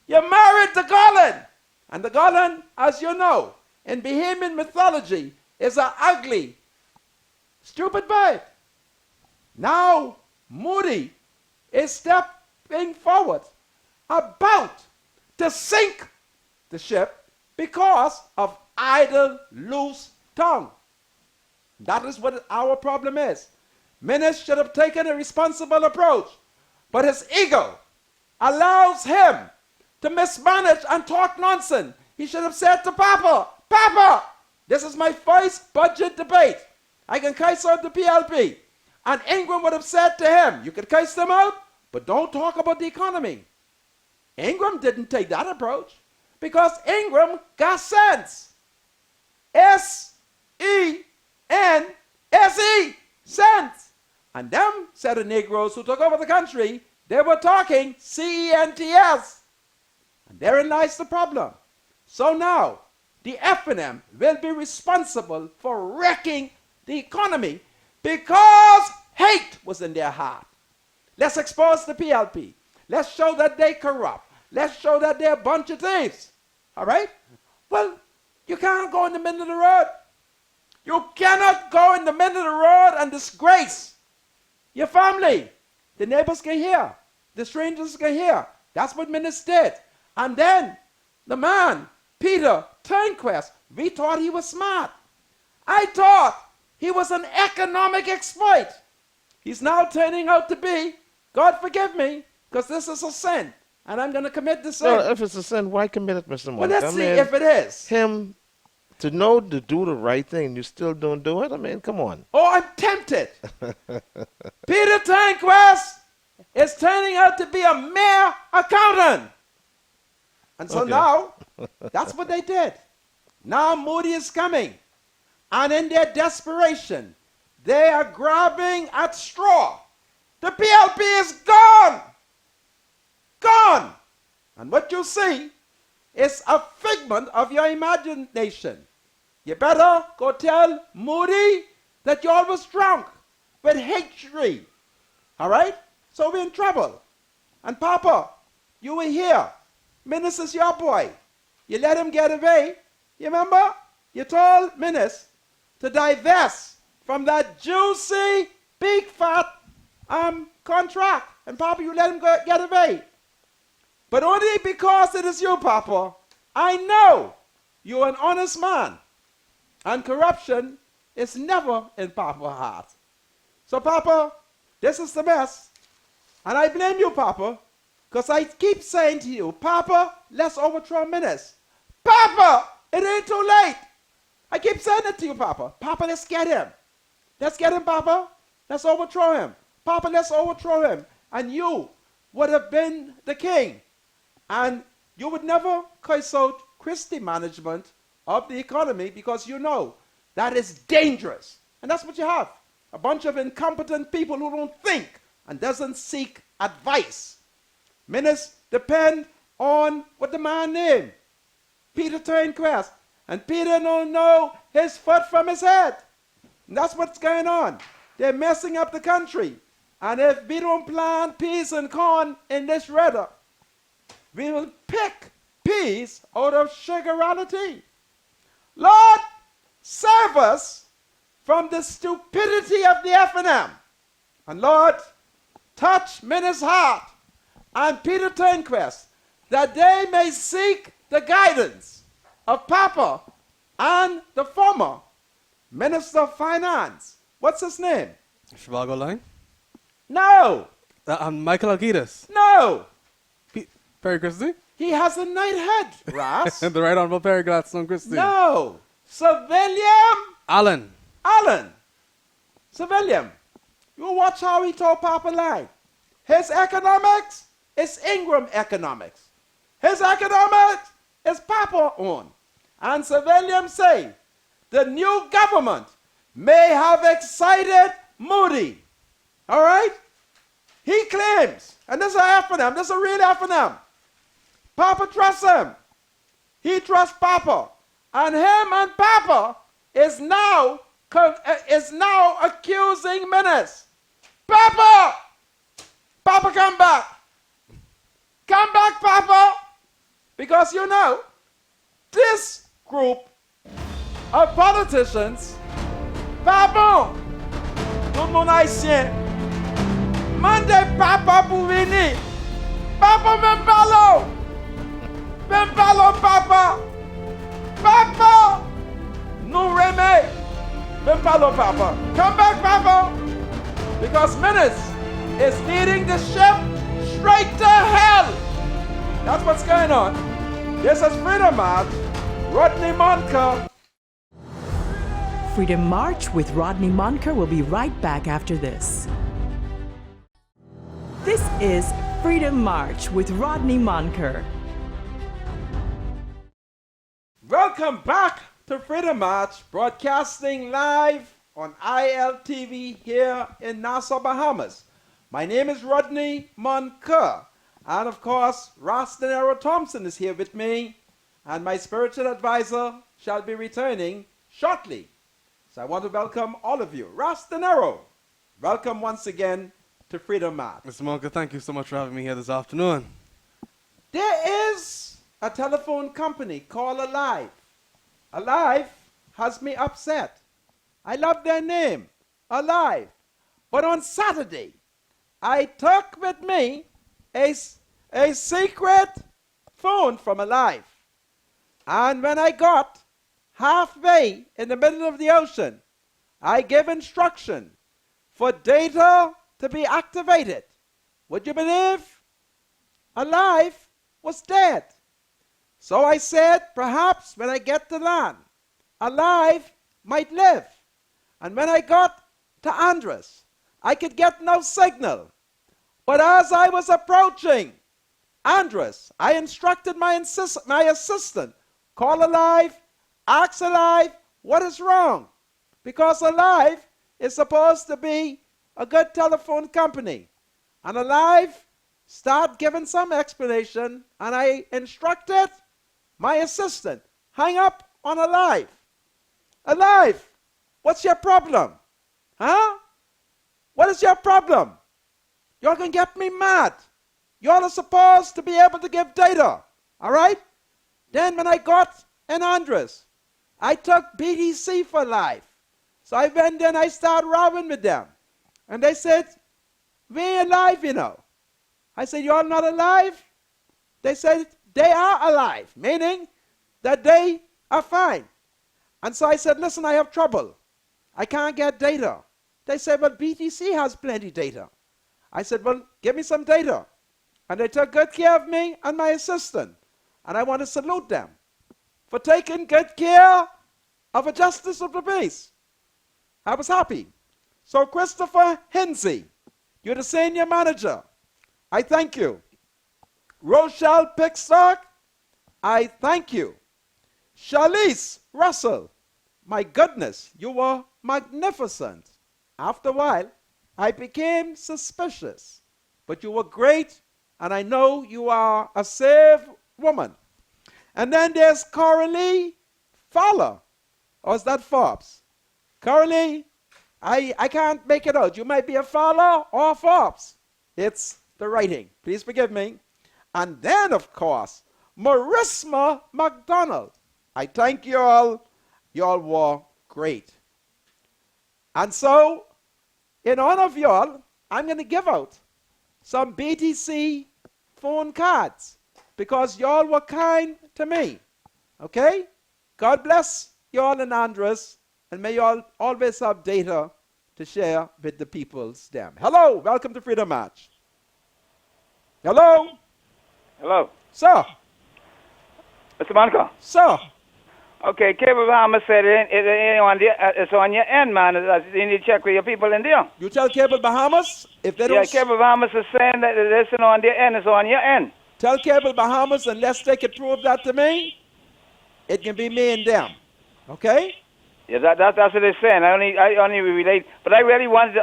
Speaker 2: You married the Golan. And the Golan, as you know, in Bahamian mythology, is an ugly, stupid bird. Now, Moody is stepping forward about to sink the ship because of idle, loose tongue. That is what our problem is. Ministers should have taken a responsible approach. But his ego allows him to mismanage and talk nonsense. He should have said to Papa, Papa, this is my first budget debate. I can curse out the PLP. And Ingram would have said to him, you can curse them out, but don't talk about the economy. Ingram didn't take that approach because Ingram got sense. S-E-N-S-E, sense. And them set of Negroes who took over the country, they were talking C-E-N-T-S. And therein lies the problem. So now, the F&M will be responsible for wrecking the economy because hate was in their heart. Let's expose the PLP. Let's show that they corrupt. Let's show that they're a bunch of thieves. All right? Well, you can't go in the middle of the road. You cannot go in the middle of the road and disgrace your family. The neighbors can hear. The strangers can hear. That's what Minnis did. And then the man, Peter Turnquest, we thought he was smart. I thought he was an economic expert. He's now turning out to be, God forgive me, because this is a sin. And I'm going to commit the sin.
Speaker 5: Well, if it's a sin, why commit it, Mr. Monk?
Speaker 2: Well, let's see if it is.
Speaker 5: Him to know to do the right thing, you still don't do it? I mean, come on.
Speaker 2: Oh, I'm tempted. Peter Turnquest is turning out to be a mere accountant. And so now, that's what they did. Now Moody is coming. And in their desperation, they are grabbing at straw. The PLP is gone. Gone. And what you see is a figment of your imagination. You better go tell Moody that you always drunk with hatred. All right? So we're in trouble. And Papa, you were here. Minnis is your boy. You let him get away. You remember? You told Minnis to divest from that juicy, big, fat contract. And Papa, you let him get away. But only because it is you, Papa. I know you're an honest man. And corruption is never in Papa's heart. So, Papa, this is the mess. And I blame you, Papa, because I keep saying to you, Papa, let's overthrow Minnis. Papa, it ain't too late. I keep saying it to you, Papa. Papa, let's get him. Let's get him, Papa. Let's overthrow him. Papa, let's overthrow him. And you would have been the king. And you would never curse out Christie management of the economy because you know that is dangerous. And that's what you have. A bunch of incompetent people who don't think and doesn't seek advice. Minnis depend on what the man named, Peter Turnquest. And Peter don't know his foot from his head. And that's what's going on. They're messing up the country. And if we don't plant peas and corn in this weather, we will pick peas out of sugarality. Lord, save us from the stupidity of the F&M. And Lord, touch Minnis' heart and Peter Turnquest that they may seek the guidance of Papa and the former Minister of Finance. What's his name?
Speaker 4: Chicago Line?
Speaker 2: No.
Speaker 4: Michael Algidis.
Speaker 2: No.
Speaker 4: Perry Christie?
Speaker 2: He has a night head, Ross.
Speaker 4: The Right Honorable Perry Gladstone Christie.
Speaker 2: No. Sir William
Speaker 4: Allen.
Speaker 2: Sir William. You watch how he told Papa lie. His economics is Ingram economics. His economics is Papa own. And Sir William say, the new government may have excited Moody. All right? He claims, and this is an F&M, this is a real F&M. Papa trusts him. He trusts Papa. And him and Papa is now accusing Minnis. Papa! Papa, come back. Come back, Papa. Because you know, this group of politicians, Papa, tout le monde haïtien, mande Papa pour venir. Papa, même parlo. Même parlo, Papa. Papa, nous remet. Même parlo, Papa. Come back, Papa. Because Minnis is leading the ship straight to hell. That's what's going on. This is Freedom March. Rodney Monker.
Speaker 1: Freedom March with Rodney Monker will be right back after this. This is Freedom March with Rodney Monker.
Speaker 2: Welcome back to Freedom March, broadcasting live on ILTV here in Nassau, Bahamas. My name is Rodney Monker, and of course, Rastanero Thompson is here with me, and my spiritual advisor shall be returning shortly. So I want to welcome all of you. Rastanero, welcome once again to Freedom March.
Speaker 4: Mr. Monker, thank you so much for having me here this afternoon.
Speaker 2: There is a telephone company called Alive. Alive has me upset. I love their name, Alive. But on Saturday, I took with me a secret phone from Alive. And when I got halfway in the middle of the ocean, I gave instruction for data to be activated. Would you believe? Alive was dead. So I said, perhaps when I get to land, Alive might live. And when I got to Andros, I could get no signal. But as I was approaching Andros, I instructed my assistant, call Alive, ask Alive, what is wrong? Because Alive is supposed to be a good telephone company. And Alive start giving some explanation, and I instructed my assistant, hang up on Alive. Alive, what's your problem? Huh? What is your problem? Y'all can get me mad. Y'all are supposed to be able to give data. All right? Then when I got in Andros, I took BDC for life. So I went there and I started robbing with them. And they said, we ain't alive, you know. I said, y'all not alive? They said, they are alive, meaning that they are fine. And so I said, listen, I have trouble. I can't get data. They said, well, BTC has plenty data. I said, well, give me some data. And they took good care of me and my assistant. And I want to salute them for taking good care of a justice of the peace. I was happy. So Christopher Hinsey, you're the senior manager. I thank you. Rochelle Pickstock, I thank you. Charlize Russell, my goodness, you were magnificent. After a while, I became suspicious. But you were great, and I know you are a saved woman. And then there's Coralie Fowler. Or is that Forbes? Coralie, I can't make it out. You might be a Fowler or a Forbes. It's the writing. Please forgive me. And then, of course, Marisma McDonald. I thank you all. You all were great. And so, in honor of you all, I'm going to give out some BTC phone cards because y'all were kind to me. Okay? God bless you all in Andros, and may you all always have data to share with the people's them. Hello, welcome to Freedom March. Hello?
Speaker 7: Hello.
Speaker 2: Sir?
Speaker 7: Mr. Monaco.
Speaker 2: Sir?
Speaker 7: Okay, Cable Bahamas said it's on your end, man. You need to check with your people in there.
Speaker 2: You tell Cable Bahamas if they don't...
Speaker 7: Yeah, Cable Bahamas is saying that it's on their end. It's on your end.
Speaker 2: Tell Cable Bahamas unless they can prove that to me, it can be me and them. Okay?
Speaker 7: Yeah, that's what they're saying. I only relate, but I really want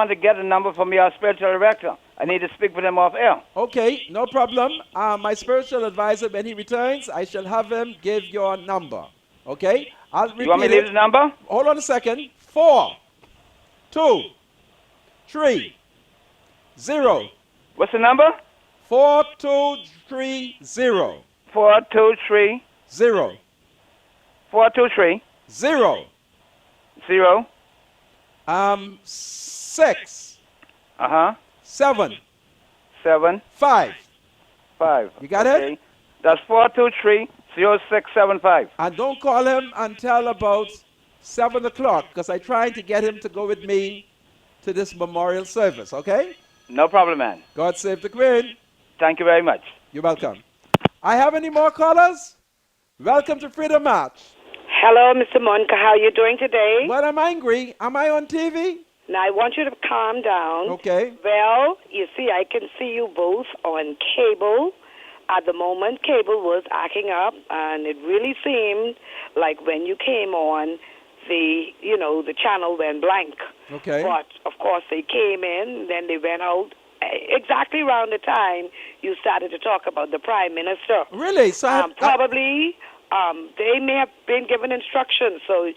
Speaker 7: to get a number from your spiritual director. I need to speak with him off air.
Speaker 2: Okay, no problem. My spiritual advisor, when he returns, I shall have him give your number. Okay? I'll repeat it.
Speaker 7: You want me to leave the number?
Speaker 2: Hold on a second. 4, 2, 3, 0.
Speaker 7: What's the number?
Speaker 2: 4230.
Speaker 7: 423
Speaker 2: 0.
Speaker 7: 423
Speaker 2: 0.
Speaker 7: 0.
Speaker 2: 6. 7.
Speaker 7: 7.
Speaker 2: 5.
Speaker 7: 5.
Speaker 2: You got
Speaker 7: okay.
Speaker 2: it?
Speaker 7: That's 423-0675.
Speaker 2: And don't call him until about 7 o'clock because I'm trying to get him to go with me to this memorial service, okay?
Speaker 7: No problem, man.
Speaker 2: God save the Queen.
Speaker 7: Thank you very much.
Speaker 2: You're welcome. I have any more callers? Welcome to Freedom March.
Speaker 8: Hello, Mr. Monica. How are you doing today?
Speaker 2: But I'm angry. Am I on TV?
Speaker 8: Now, I want you to calm down.
Speaker 2: Okay.
Speaker 8: Well, you see, I can see you both on cable. At the moment, cable was acting up, and it really seemed like when you came on, the channel went blank.
Speaker 2: Okay.
Speaker 8: But, of course, they came in, then they went out. Exactly around the time you started to talk about the Prime Minister.
Speaker 2: Really? So
Speaker 8: probably they may have been given instructions, so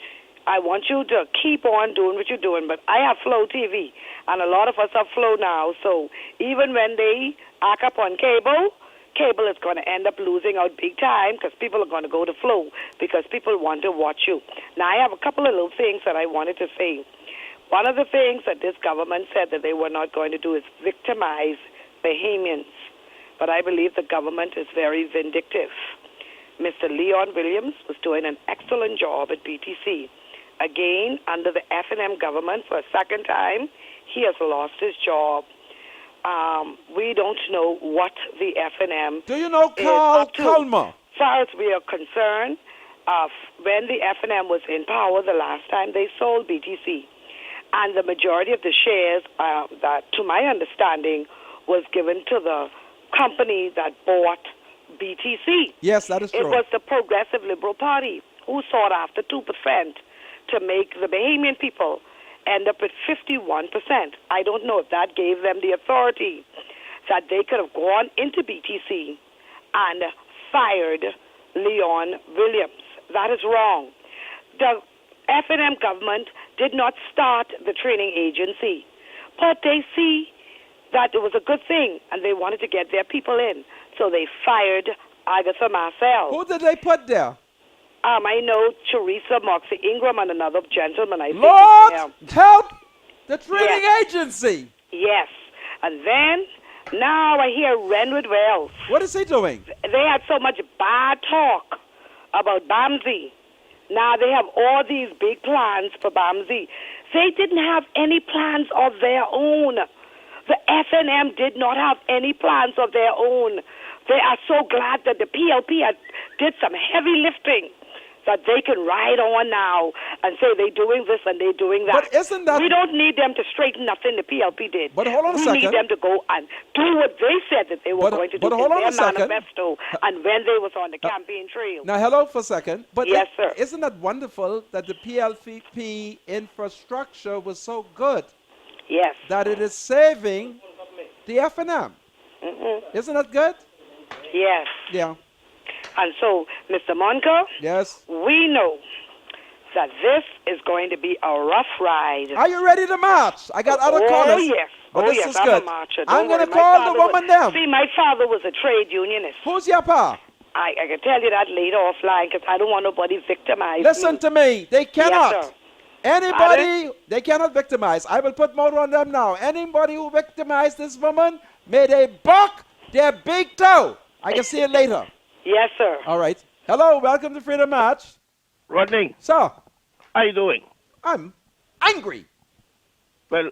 Speaker 8: I want you to keep on doing what you're doing. But I have Flow TV, and a lot of us have Flow now, so even when they act up on cable is going to end up losing out big time because people are going to go to Flow because people want to watch you. Now, I have a couple of little things that I wanted to say. One of the things that this government said that they were not going to do is victimize Bahamians. But I believe the government is very vindictive. Mr. Leon Williams was doing an excellent job at BTC. Again, under the F&M government, for a second time, he has lost his job. We don't know what the F&M
Speaker 2: do you know Carl Culmer?
Speaker 8: As far as we are concerned, when the F&M was in power the last time, they sold BTC. And the majority of the shares, that, to my understanding, was given to the company that bought BTC.
Speaker 2: Yes, that is true.
Speaker 8: It was the Progressive Liberal Party who sought after 2% to make the Bahamian people end up at 51%. I don't know if that gave them the authority that they could have gone into BTC and fired Leon Williams. That is wrong. The F&M government did not start the training agency, but they see that it was a good thing, and they wanted to get their people in. So they fired Agatha Marcel.
Speaker 2: Who did they put there?
Speaker 8: I know Teresa Moxie Ingram and another gentleman. I
Speaker 2: Lord,
Speaker 8: think
Speaker 2: help the training agency.
Speaker 8: Yes. And then, now I hear Renwood Wells.
Speaker 2: What is he doing?
Speaker 8: They had so much bad talk about BAMSI. Now they have all these big plans for BAMSI. They didn't have any plans of their own. The F&M did not have any plans of their own. They are so glad that the PLP did some heavy lifting that they can ride on now and say they're doing this and they're doing that.
Speaker 2: But isn't that...
Speaker 8: We don't need them to straighten nothing the PLP did.
Speaker 2: But hold on a second.
Speaker 8: We need them to go and do what they said that they were going to do in their manifesto and when they was on the campaign trail.
Speaker 2: Now, hello for a second. But
Speaker 8: yes, sir.
Speaker 2: Isn't that wonderful that the PLP infrastructure was so good?
Speaker 8: Yes.
Speaker 2: That it is saving the F&M.
Speaker 8: Mm-hmm.
Speaker 2: Isn't that good?
Speaker 8: Yes.
Speaker 2: Yeah.
Speaker 8: And so, Mr. Monco,
Speaker 2: yes,
Speaker 8: we know that this is going to be a rough ride.
Speaker 2: Are you ready to march? I got other callers.
Speaker 8: Oh, yes.
Speaker 2: But this is
Speaker 8: I'm
Speaker 2: good.
Speaker 8: a marcher.
Speaker 2: I'm going to call the woman down.
Speaker 8: See, my father was a trade unionist.
Speaker 2: Who's your pa?
Speaker 8: I can tell you that later offline because I don't want nobody victimized.
Speaker 2: Listen to me. They cannot.
Speaker 8: Yes, sir.
Speaker 2: Anybody, they cannot victimize. I will put more on them now. Anybody who victimized this woman, may they buck their big toe. I can see it later.
Speaker 8: Yes, sir.
Speaker 2: All right. Hello, welcome to Freedom March.
Speaker 9: Rodney.
Speaker 2: Sir.
Speaker 9: How you doing?
Speaker 2: I'm angry.
Speaker 9: Well,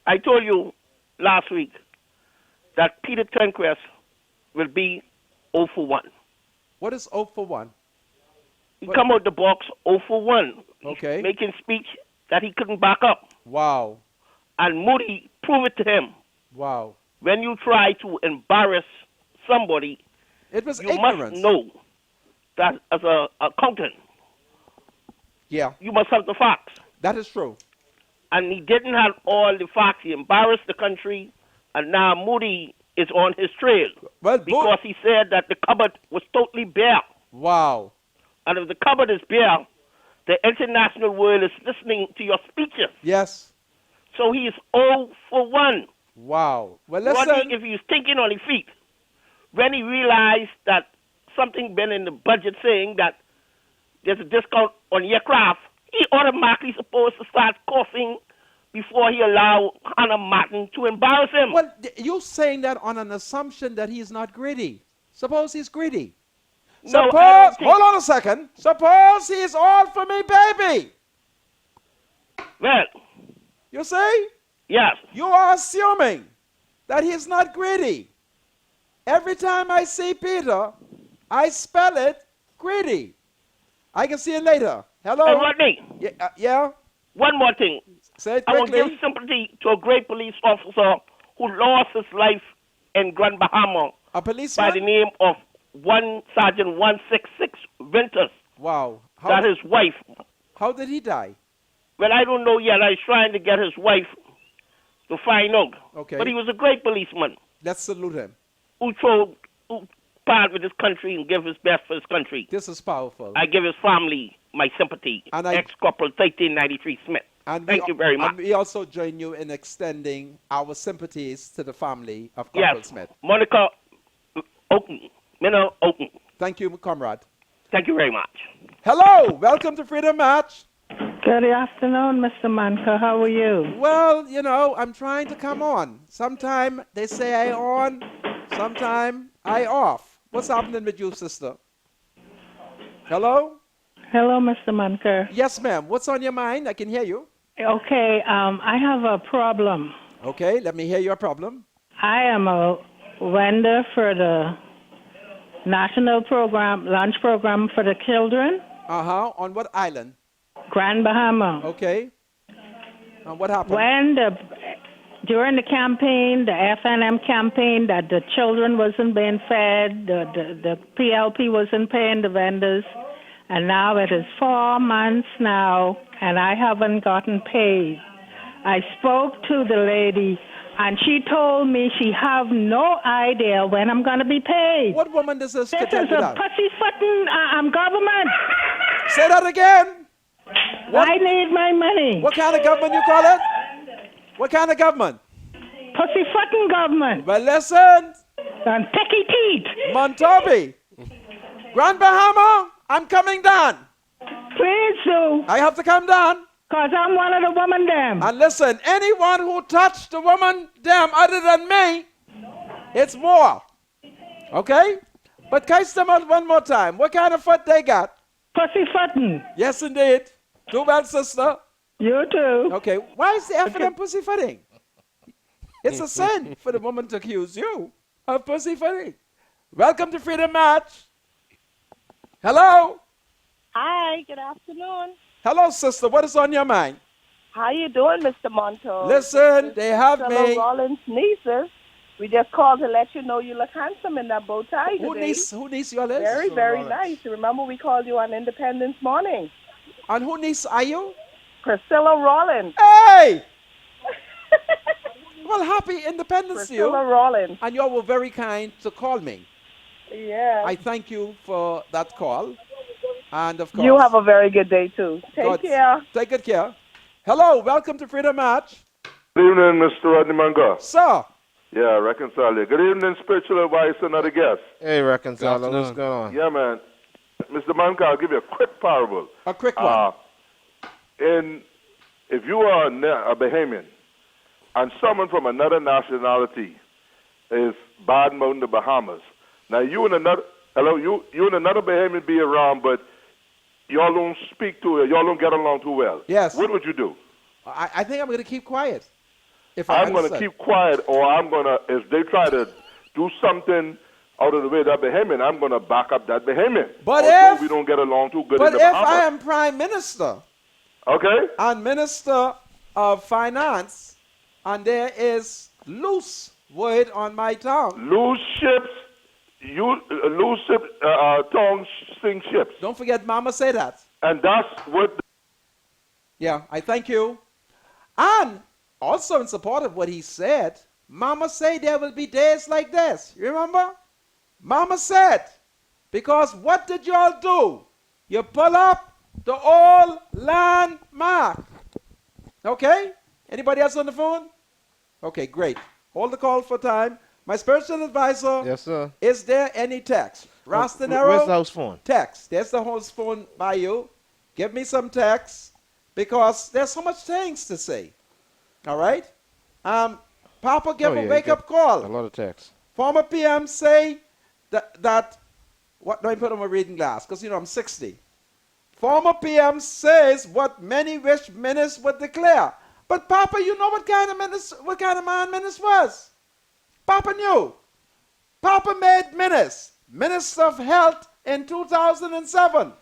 Speaker 9: I told you last week that Peter Turnquest will be 0 for 1.
Speaker 2: What is 0 for 1?
Speaker 9: He come out the box 0 for 1.
Speaker 2: Okay.
Speaker 9: Making speech that he couldn't back up.
Speaker 2: Wow.
Speaker 9: And Moody proved it to him.
Speaker 2: Wow.
Speaker 9: When you try to embarrass somebody,
Speaker 2: it was
Speaker 9: you
Speaker 2: ignorance.
Speaker 9: must know that as a accountant, you must have the facts.
Speaker 2: That is true.
Speaker 9: And he didn't have all the facts. He embarrassed the country, and now Moody is on his trail.
Speaker 2: Well,
Speaker 9: because he said that the cupboard was totally bare.
Speaker 2: Wow.
Speaker 9: And if the cupboard is bare, the international world is listening to your speeches.
Speaker 2: Yes.
Speaker 9: So he is 0 for 1.
Speaker 2: Wow. Well, listen.
Speaker 9: Rodney, if he's thinking on his feet, when he realized that something been in the budget saying that there's a discount on aircraft, he automatically supposed to start coughing before he allow Hannah Martin to embarrass him.
Speaker 2: Well, you're saying that on an assumption that he's not greedy. Suppose he's greedy.
Speaker 9: No,
Speaker 2: suppose, hold on a second. Suppose he's all for me, baby.
Speaker 9: Well.
Speaker 2: You see?
Speaker 9: Yes.
Speaker 2: You are assuming that he's not greedy. Every time I see Peter, I spell it greedy. I can see it later. Hello?
Speaker 9: Hey, Rodney,
Speaker 2: Yeah?
Speaker 9: one more thing.
Speaker 2: Say it
Speaker 9: I want to
Speaker 2: quickly.
Speaker 9: give sympathy to a great police officer who lost his life in Grand Bahama
Speaker 2: A
Speaker 9: by the
Speaker 2: policeman?
Speaker 9: name of Sergeant 166 Winters.
Speaker 2: Wow.
Speaker 9: That his wife.
Speaker 2: How did he die?
Speaker 9: Well, I don't know yet. I was trying to get his wife to find out.
Speaker 2: Okay.
Speaker 9: But he was a great policeman
Speaker 2: Let's salute him.
Speaker 9: who part with his country and give his best for his country.
Speaker 2: This is powerful.
Speaker 9: I give his family my sympathy.
Speaker 2: And I-
Speaker 9: Ex-Corporal 1393 Smith.
Speaker 2: And
Speaker 9: Thank you very much.
Speaker 2: And we also join you in extending our sympathies to the family of Corporal
Speaker 9: Yes,
Speaker 2: Smith.
Speaker 9: Monica Oaken. Minna Oaken.
Speaker 2: Thank you, comrade.
Speaker 9: Thank you very much.
Speaker 2: Hello, welcome to Freedom Match.
Speaker 10: Good afternoon, Mr. Manka. How are you?
Speaker 2: Well, you know, I'm trying to come on. Sometime they say I on, sometime I off. What's happening with you, sister? Hello?
Speaker 10: Hello, Mr. Manka.
Speaker 2: Yes, ma'am. What's on your mind? I can hear you.
Speaker 10: Okay, I have a problem.
Speaker 2: Okay, let me hear your problem.
Speaker 10: I am a vendor for the national program, lunch program for the children,
Speaker 2: Uh-huh. On what island?
Speaker 10: Grand Bahama.
Speaker 2: Okay. And what happened?
Speaker 10: During the campaign, the FNM campaign, that the children wasn't being fed, the PLP wasn't paying the vendors, and now it is 4 months now, and I haven't gotten paid. I spoke to the lady, and she told me she have no idea when I'm going to be paid.
Speaker 2: What woman does this?
Speaker 10: This is a pussyfooting government.
Speaker 2: Say that again.
Speaker 10: I need my money.
Speaker 2: What kind of government you call it? What kind of government?
Speaker 10: Pussyfooting government.
Speaker 2: Well, listen.
Speaker 10: And picky teeth.
Speaker 2: Montobi. Grand Bahama, I'm coming down.
Speaker 10: Please do.
Speaker 2: I have to come down.
Speaker 10: Because I'm one of the women them.
Speaker 2: And listen, anyone who touched the woman them other than me, it's war. Okay? But catch them out one more time. What kind of foot they got?
Speaker 10: Pussyfooting.
Speaker 2: Yes, indeed. Do well, sister.
Speaker 10: You too.
Speaker 2: Okay. Why is the F of them pussyfooting? It's a sin for the woman to accuse you of pussyfooting. Welcome to Freedom Match. Hello.
Speaker 11: Hi, good afternoon.
Speaker 2: Hello, sister. What is on your mind?
Speaker 11: How you doing, Mr. Monto?
Speaker 2: Listen, they have
Speaker 11: Fellow
Speaker 2: me.
Speaker 11: Rollins nieces. We just called to let you know you look handsome in that bow tie
Speaker 2: Who
Speaker 11: today.
Speaker 2: niece your list?
Speaker 11: Very, very nice. Remember we called you on Independence Morning.
Speaker 2: And who niece are you?
Speaker 11: Priscilla Rollins.
Speaker 2: Hey! Well, happy Independence to you.
Speaker 11: Priscilla Rollins.
Speaker 2: And you all were very kind to call me.
Speaker 11: Yeah.
Speaker 2: I thank you for that call. And of course,
Speaker 11: You have a very good day too. Take
Speaker 2: God-
Speaker 11: care.
Speaker 2: Take good care. Hello, welcome to Freedom Match.
Speaker 12: Good evening, Mr. Rodney Manga.
Speaker 2: Sir.
Speaker 12: Yeah, reconciler. Good evening, spiritual advice and other guests.
Speaker 5: Hey, reconciler, what's going on?
Speaker 12: Yeah, man. Mr. Manga, I'll give you a quick parable.
Speaker 2: A quick one.
Speaker 12: If you are a Bahamian and someone from another nationality is badmouthing the Bahamas, now you and another Bahamian be around, but y'all don't speak to it, y'all don't get along too well.
Speaker 2: Yes.
Speaker 12: What would you do?
Speaker 2: I think I'm going to keep quiet.
Speaker 12: I'm going to keep quiet, or I'm going to, if they try to do something out of the way that Bahamian, I'm going to back up that Bahamian.
Speaker 2: But
Speaker 12: although
Speaker 2: if
Speaker 12: we don't get along too good
Speaker 2: But
Speaker 12: in the
Speaker 2: if
Speaker 12: Bahamas.
Speaker 2: I am Prime Minister,
Speaker 12: Okay.
Speaker 2: and Minister of Finance, and there is loose word on my tongue.
Speaker 12: Loose ships, tongue sink ships.
Speaker 2: Don't forget, Mama say that.
Speaker 12: And that's what.
Speaker 2: Yeah, I thank you. And also in support of what he said, Mama say there will be days like this. You remember? Mama said, because what did y'all do? You pull up the old landmark. Okay? Anybody else on the phone? Okay, great. Hold the call for time. My spiritual advisor.
Speaker 5: Yes, sir.
Speaker 2: Is there any text?
Speaker 5: Where's
Speaker 2: Rastanero?
Speaker 5: the house phone?
Speaker 2: Text. There's the house phone by you. Give me some text because there's so much things to say. All right? Papa give a wake-up call.
Speaker 5: A lot of text.
Speaker 2: Former PM say that what do I put on my reading glass? Because, I'm 60. Former PM says what many wish Menace would declare. But Papa, you know what kind of man Menace was. Papa knew. Papa made Minister of Health in 2007.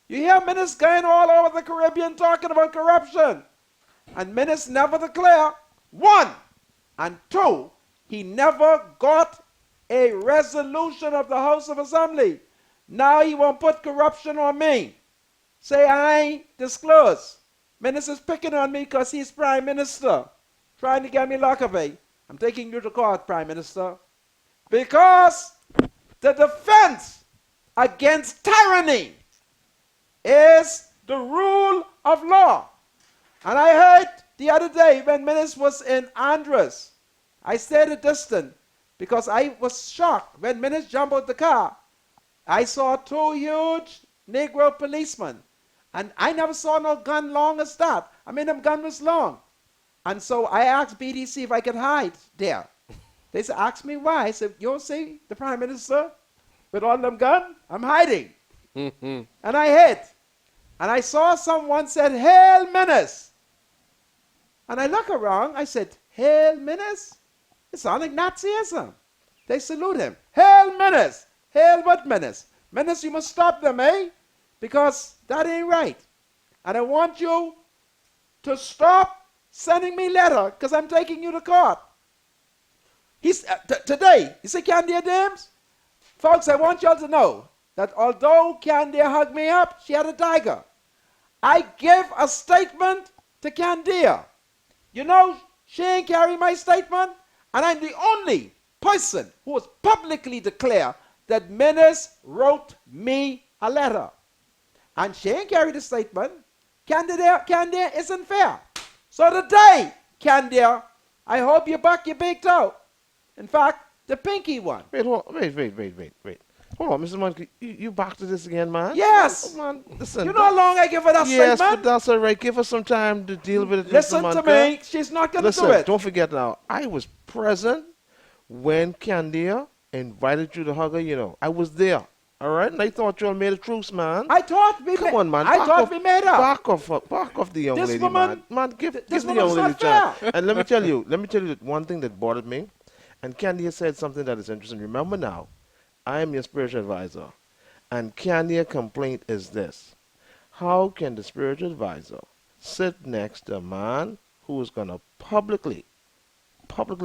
Speaker 2: You hear ministers going all over the Caribbean talking about corruption. And ministers never declare, one. And two, he never got a resolution of the House of Assembly. Now he won't put corruption on me. Say I ain't disclose. Ministers picking on me because he's prime minister. Trying to get me locked away. I'm taking you to court, prime minister. Because the defense against tyranny is the rule of law. And I heard the other day when minister was in Andros, I stayed a distance because I was shocked when minister jumped out the car. I saw two huge Negro policemen. And I never saw no gun long as that. I mean, them gun was long. And so I asked BDC if I could hide there. They said, ask me why. I said, you don't see the prime minister with all them gun? I'm hiding. And I hid. And I saw someone said, Hail Menace. And I look around, I said, Hail Menace? It sounds like Nazism. They salute him. Hail Menace. Hail what Menace? Menace, you must stop them, eh? Because that ain't right. And I want you to stop sending me letter because I'm taking you to court. He's today, you see Candia Dames? Folks, I want y'all to know that although Candia hugged me up, she had a tiger. I give a statement to Candia. You know, she ain't carry my statement, and I'm the only person who has publicly declared that Menace wrote me a letter. And she ain't carried the statement. Candia isn't fair. So today, Candia, I hope you back your big toe. In fact, the pinky one.
Speaker 5: Wait. Hold on, Mr. Monkey. You back to this again, man?
Speaker 2: Yes.
Speaker 5: Oh, man, listen.
Speaker 2: You know how long I give her that
Speaker 5: yes,
Speaker 2: statement?
Speaker 5: but that's all right. Give her some time to deal with it,
Speaker 2: Listen
Speaker 5: Mr.
Speaker 2: to
Speaker 5: Monkey.
Speaker 2: me. She's not going to do
Speaker 5: Listen,
Speaker 2: it.
Speaker 5: don't forget now. I was present when Candia invited you to hug her, you know. I was there. All right? And I thought you all made a truce, man.
Speaker 2: I thought we
Speaker 5: Come on, man.
Speaker 2: I thought we made up.
Speaker 5: Back off the young
Speaker 2: This
Speaker 5: lady,
Speaker 2: woman-
Speaker 5: man. Man, give
Speaker 2: this
Speaker 5: the young
Speaker 2: woman's
Speaker 5: lady a
Speaker 2: not
Speaker 5: chance.
Speaker 2: fair.
Speaker 5: And let me tell you that one thing that bothered me. And Candia said something that is interesting. Remember now, I am your spiritual advisor. And Candia's complaint is this. How can the spiritual advisor sit next to a man who is going to publicly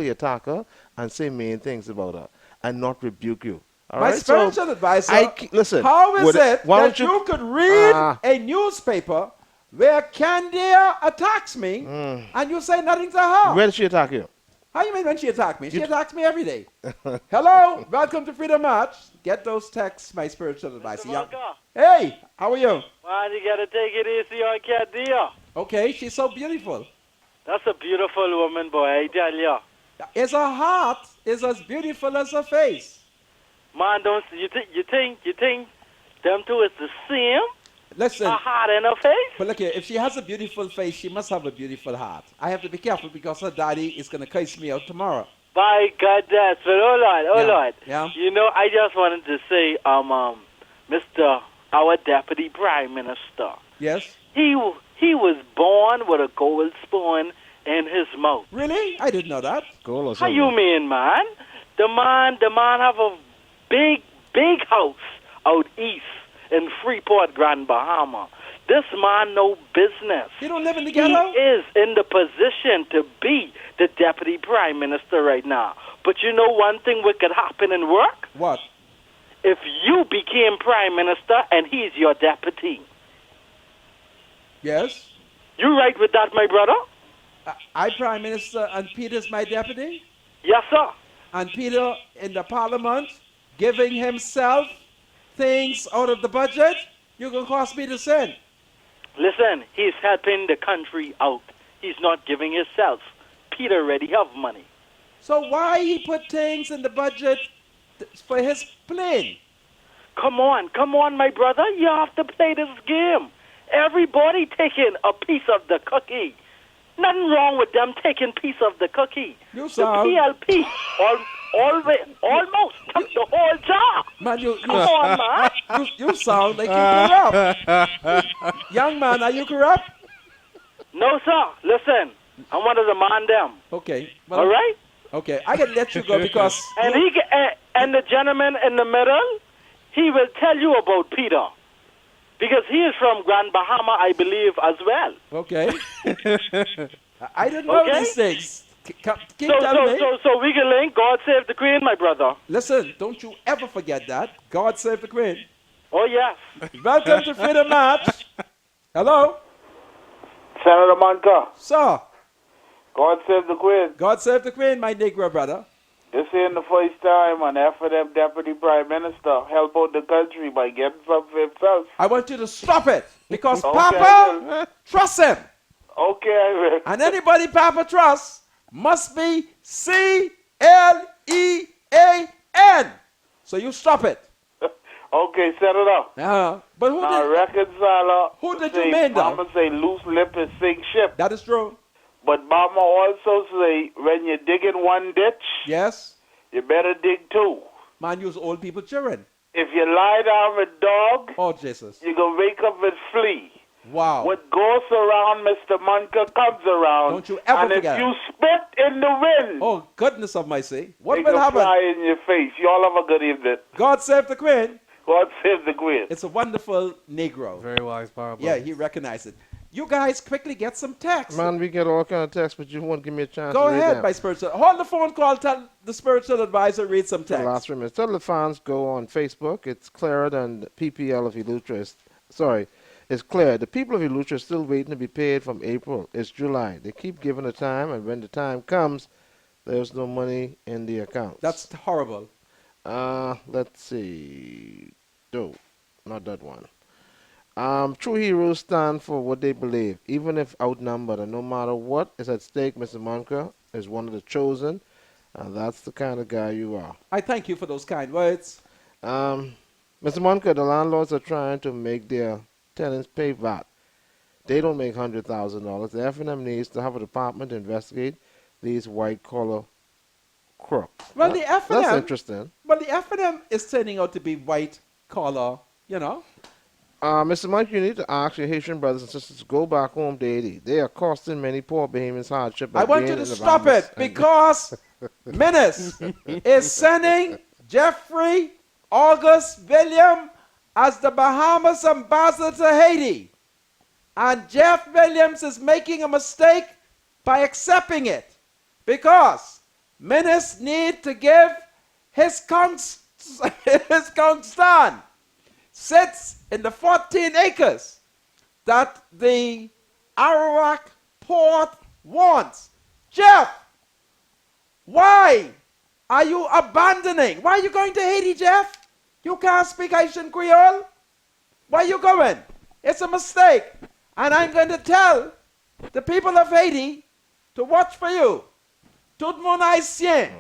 Speaker 5: attack her and say mean things about her and not rebuke you? All
Speaker 2: My
Speaker 5: right?
Speaker 2: spiritual advisor,
Speaker 5: listen.
Speaker 2: how is it
Speaker 5: why
Speaker 2: that
Speaker 5: don't
Speaker 2: you could read a newspaper where Candia attacks me and you say nothing to her?
Speaker 5: Where did she attack you?
Speaker 2: How you mean when she attacked me? She attacks me every day. Hello, welcome to Freedom March. Get those texts, my spiritual advisor. Hey, how are you?
Speaker 13: Man, you gotta take it easy on Candia.
Speaker 2: Okay, she's so beautiful.
Speaker 13: That's a beautiful woman, boy, I tell ya.
Speaker 2: Is her heart is as beautiful as her face?
Speaker 13: Man, don't you think them two is the same?
Speaker 2: Listen.
Speaker 13: A heart and a face?
Speaker 2: But look here, if she has a beautiful face, she must have a beautiful heart. I have to be careful because her daddy is going to curse me out tomorrow.
Speaker 13: By God, that's but oh Lord.
Speaker 2: Yeah.
Speaker 13: You know, I just wanted to say, Mr. Our Deputy Prime Minister.
Speaker 2: Yes?
Speaker 13: He was born with a gold spoon in his mouth.
Speaker 2: Really? I didn't know that.
Speaker 5: Gold or
Speaker 13: How you mean, man? The man have a big house out east in Freeport, Grand Bahama. This man no business.
Speaker 2: He don't live in the ghetto?
Speaker 13: He is in the position to be the Deputy Prime Minister right now. But you know one thing what could happen in work?
Speaker 2: What?
Speaker 13: If you became Prime Minister and he's your deputy.
Speaker 2: Yes?
Speaker 13: You right with that, my brother?
Speaker 2: I Prime Minister and Peter's my deputy?
Speaker 13: Yes, sir.
Speaker 2: And Peter in the Parliament giving himself things out of the budget? You can cost me the cent.
Speaker 13: Listen, he's helping the country out. He's not giving himself. Peter already have money.
Speaker 2: So why he put things in the budget for his plane?
Speaker 13: Come on, my brother. You have to play this game. Everybody taking a piece of the cookie. Nothing wrong with them taking piece of the cookie.
Speaker 2: You sound...
Speaker 13: The PLP almost took the whole job.
Speaker 2: Man,
Speaker 13: Come on, man.
Speaker 2: You sound like you corrupt. Young man, are you corrupt?
Speaker 13: No, sir. Listen, I'm one of the man them.
Speaker 2: Okay. Well,
Speaker 13: all right?
Speaker 2: Okay, I can let you go because...
Speaker 13: And And the gentleman in the middle, he will tell you about Peter. Because he is from Grand Bahama, I believe, as well.
Speaker 2: Okay. I didn't know
Speaker 13: Okay?
Speaker 2: these things. Keep
Speaker 13: So,
Speaker 2: telling me.
Speaker 13: so we can link God Save the Queen, my brother.
Speaker 2: Listen, don't you ever forget that. God save the Queen.
Speaker 13: Oh, yes.
Speaker 2: Welcome to Freedom March. Hello?
Speaker 7: Senator Monka,
Speaker 2: Sir.
Speaker 7: God save the Queen.
Speaker 2: God save the Queen, my Negro brother.
Speaker 7: This ain't the first time an FNM Deputy Prime Minister help out the country by getting something for himself.
Speaker 2: I want you to stop it. Because
Speaker 7: Okay,
Speaker 2: Papa, trust him.
Speaker 7: Okay, I will.
Speaker 2: And anybody Papa trusts must be C-L-E-A-N. So you stop it.
Speaker 7: Okay, Senator.
Speaker 2: But who
Speaker 7: now,
Speaker 2: did,
Speaker 7: reconciler.
Speaker 2: who did
Speaker 7: say,
Speaker 2: you mean, though?
Speaker 7: Mama say loose lip is sink ship.
Speaker 2: That is true.
Speaker 7: But Mama also say when you dig in one ditch,
Speaker 2: Yes.
Speaker 7: you better dig two.
Speaker 2: Man, use old people children.
Speaker 7: If you lie down with dog,
Speaker 2: Oh, Jesus.
Speaker 7: you can wake up with flea.
Speaker 2: Wow.
Speaker 7: What goes around, Mr. Munker, comes around.
Speaker 2: Don't you ever
Speaker 7: and
Speaker 2: forget.
Speaker 7: if you spit in the wind,
Speaker 2: Oh, goodness of mercy. What
Speaker 7: it
Speaker 2: will
Speaker 7: can
Speaker 2: happen?
Speaker 7: fly in your face. You all have a good evening.
Speaker 2: God save the Queen.
Speaker 7: God save the Queen.
Speaker 2: It's a wonderful Negro.
Speaker 4: Very wise parable.
Speaker 2: Yeah, he recognized it. You guys quickly get some text.
Speaker 5: Man, we get all kind of texts, but you won't give me a chance
Speaker 2: Go
Speaker 5: to read
Speaker 2: ahead,
Speaker 5: them.
Speaker 2: my spiritual. Hold the phone call. Tell the spiritual advisor read some
Speaker 5: The
Speaker 2: text.
Speaker 5: last 3 minutes. Tell the fans go on Facebook. It's clearer than PPL of Eleuthera. Sorry, it's clear. The people of Eleuthera are still waiting to be paid from April. It's July. They keep giving the time, and when the time comes, there's no money in the accounts.
Speaker 2: That's horrible.
Speaker 5: Let's see. No, not that one. True heroes stand for what they believe, even if outnumbered, and no matter what is at stake. Mr. Monka is one of the chosen, and that's the kind of guy you are.
Speaker 2: I thank you for those kind words.
Speaker 5: Mr. Monka, the landlords are trying to make their tenants pay VAT. They don't make $100,000. The FNM needs to have a department to investigate these white-collar crooks.
Speaker 2: Well, the FNM.
Speaker 5: That's interesting.
Speaker 2: Well, the FNM is turning out to be white collar, you know.
Speaker 5: Mr. Mike, you need to ask your Haitian brothers and sisters to go back home to Haiti. They are costing many poor Bahamians hardship.
Speaker 2: I want you to stop it because Menace is sending Jeffrey August William as the Bahamas ambassador to Haiti. And Jeff Williams is making a mistake by accepting it because Menace need to give his Kongstan sits in the 14 acres that the Arawak port wants. Jeff, why are you abandoning? Why are you going to Haiti, Jeff? You can't speak Haitian Creole? Why are you going? It's a mistake. And I'm going to tell the people of Haiti to watch for you. Tout mon haïtien.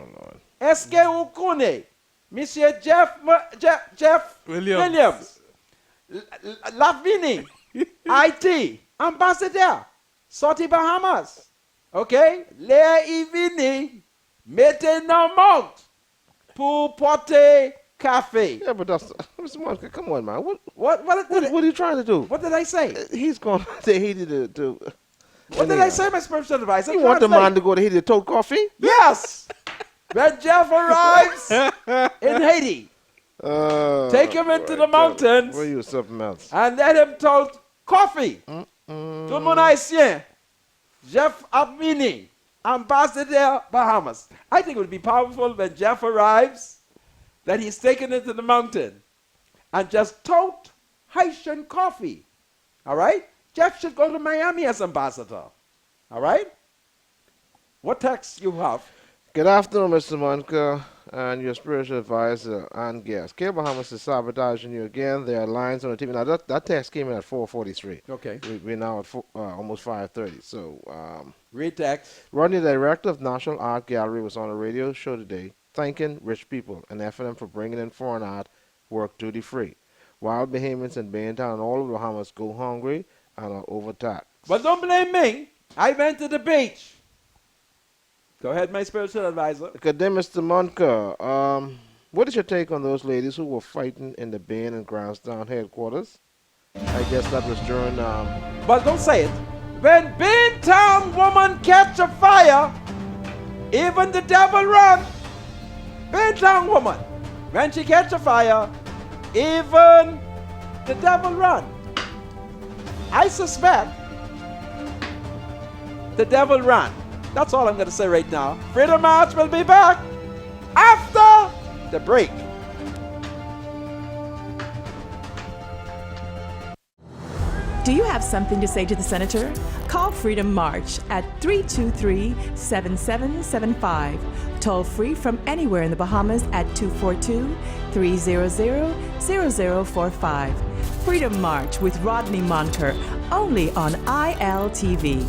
Speaker 2: Est-ce que vous connaissez Monsieur Jeff Williams. Lavini, Haiti, ambassadeur, sorti Bahamas. OK? Les Ivini, mettez nos montres pour porter café.
Speaker 5: Yeah, but that's Mr. Monka, come on, man.
Speaker 2: What
Speaker 5: are you trying to do?
Speaker 2: What did I say?
Speaker 5: He's going to Haiti to
Speaker 2: What did I say, my spiritual advisor?
Speaker 5: You want the man to go to Haiti to tote coffee?
Speaker 2: Yes! When Jeff arrives in Haiti, take him into the mountains
Speaker 5: Where you something else?
Speaker 2: and let him tote coffee. Tout le monde haïtien. Jeff Abmini, ambassador Bahamas. I think it would be powerful when Jeff arrives that he's taken into the mountain and just tote Haitian coffee. All right? Jeff should go to Miami as ambassador. All right? What text you have?
Speaker 5: Good afternoon, Mr. Monka, and your spiritual advisor and guest. K Bahamas is sabotaging you again. There are lines on the TV. Now, that text came in at 4:43.
Speaker 2: Okay.
Speaker 5: We're now at almost 5:30. So,
Speaker 2: read text.
Speaker 5: Rodney, the director of National Art Gallery, was on a radio show today thanking rich people and FNM for bringing in foreign art work duty-free. Wild Bahamians in Baintown and all of the Bahamas go hungry and are overtaxed.
Speaker 2: But don't blame me. I went to the beach. Go ahead, my spiritual advisor.
Speaker 5: Good day, Mr. Monka. What is your take on those ladies who were fighting in the Bain and Groundsdown headquarters? I guess that was during...
Speaker 2: Well, don't say it. When Baintown woman catch a fire, even the devil run. Baintown woman. when she catch a fire, even the devil run. I suspect the devil run. That's all I'm going to say right now. Freedom March will be back after the break.
Speaker 1: Do you have something to say to the senator? Call Freedom March at 323-7775. Toll free from anywhere in the Bahamas at 242-300-0045. Freedom March with Rodney Monker, only on ILTV.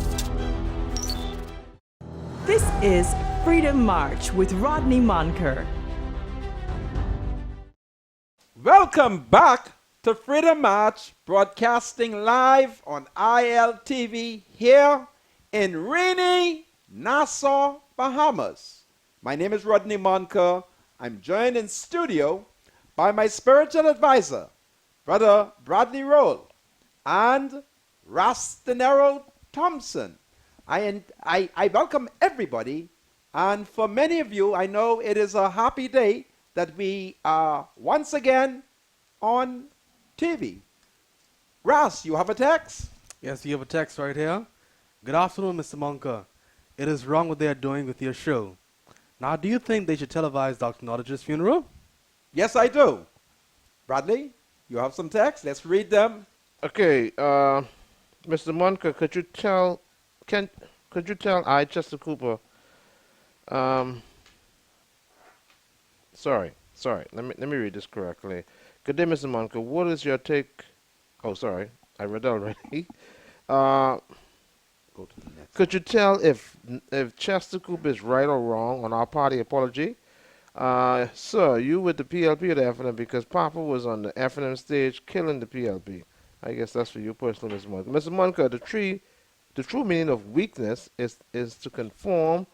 Speaker 1: This is Freedom March with Rodney Monker.
Speaker 2: Welcome back to Freedom March, broadcasting live on ILTV here in rainy Nassau, Bahamas. My name is Rodney Monker. I'm joined in studio by my spiritual advisor, Brother Bradley Roll and Rastanero Thompson. I welcome everybody, and for many of you, I know it is a happy day that we are once again on TV. Ras, you have a text?
Speaker 4: Yes, you have a text right here. Good afternoon, Mr. Monker. It is wrong what they are doing with your show. Now, do you think they should televise Dr. Nottage's funeral?
Speaker 2: Yes, I do. Bradley, you have some text? Let's read them.
Speaker 5: Okay, Mr. Monker, could you tell I, Chester Cooper, sorry, let me read this correctly. Good day, Mr. Monker. What is your take? Oh, sorry, I read that already.
Speaker 2: Go to the next.
Speaker 5: Could you tell if Chester Cooper is right or wrong on our party apology? Sir, you with the PLP or the FNM, because Papa was on the FNM stage killing the PLP. I guess that's for you personally, Mr. Monker. Mr. Monker, the true meaning of weakness is to conform,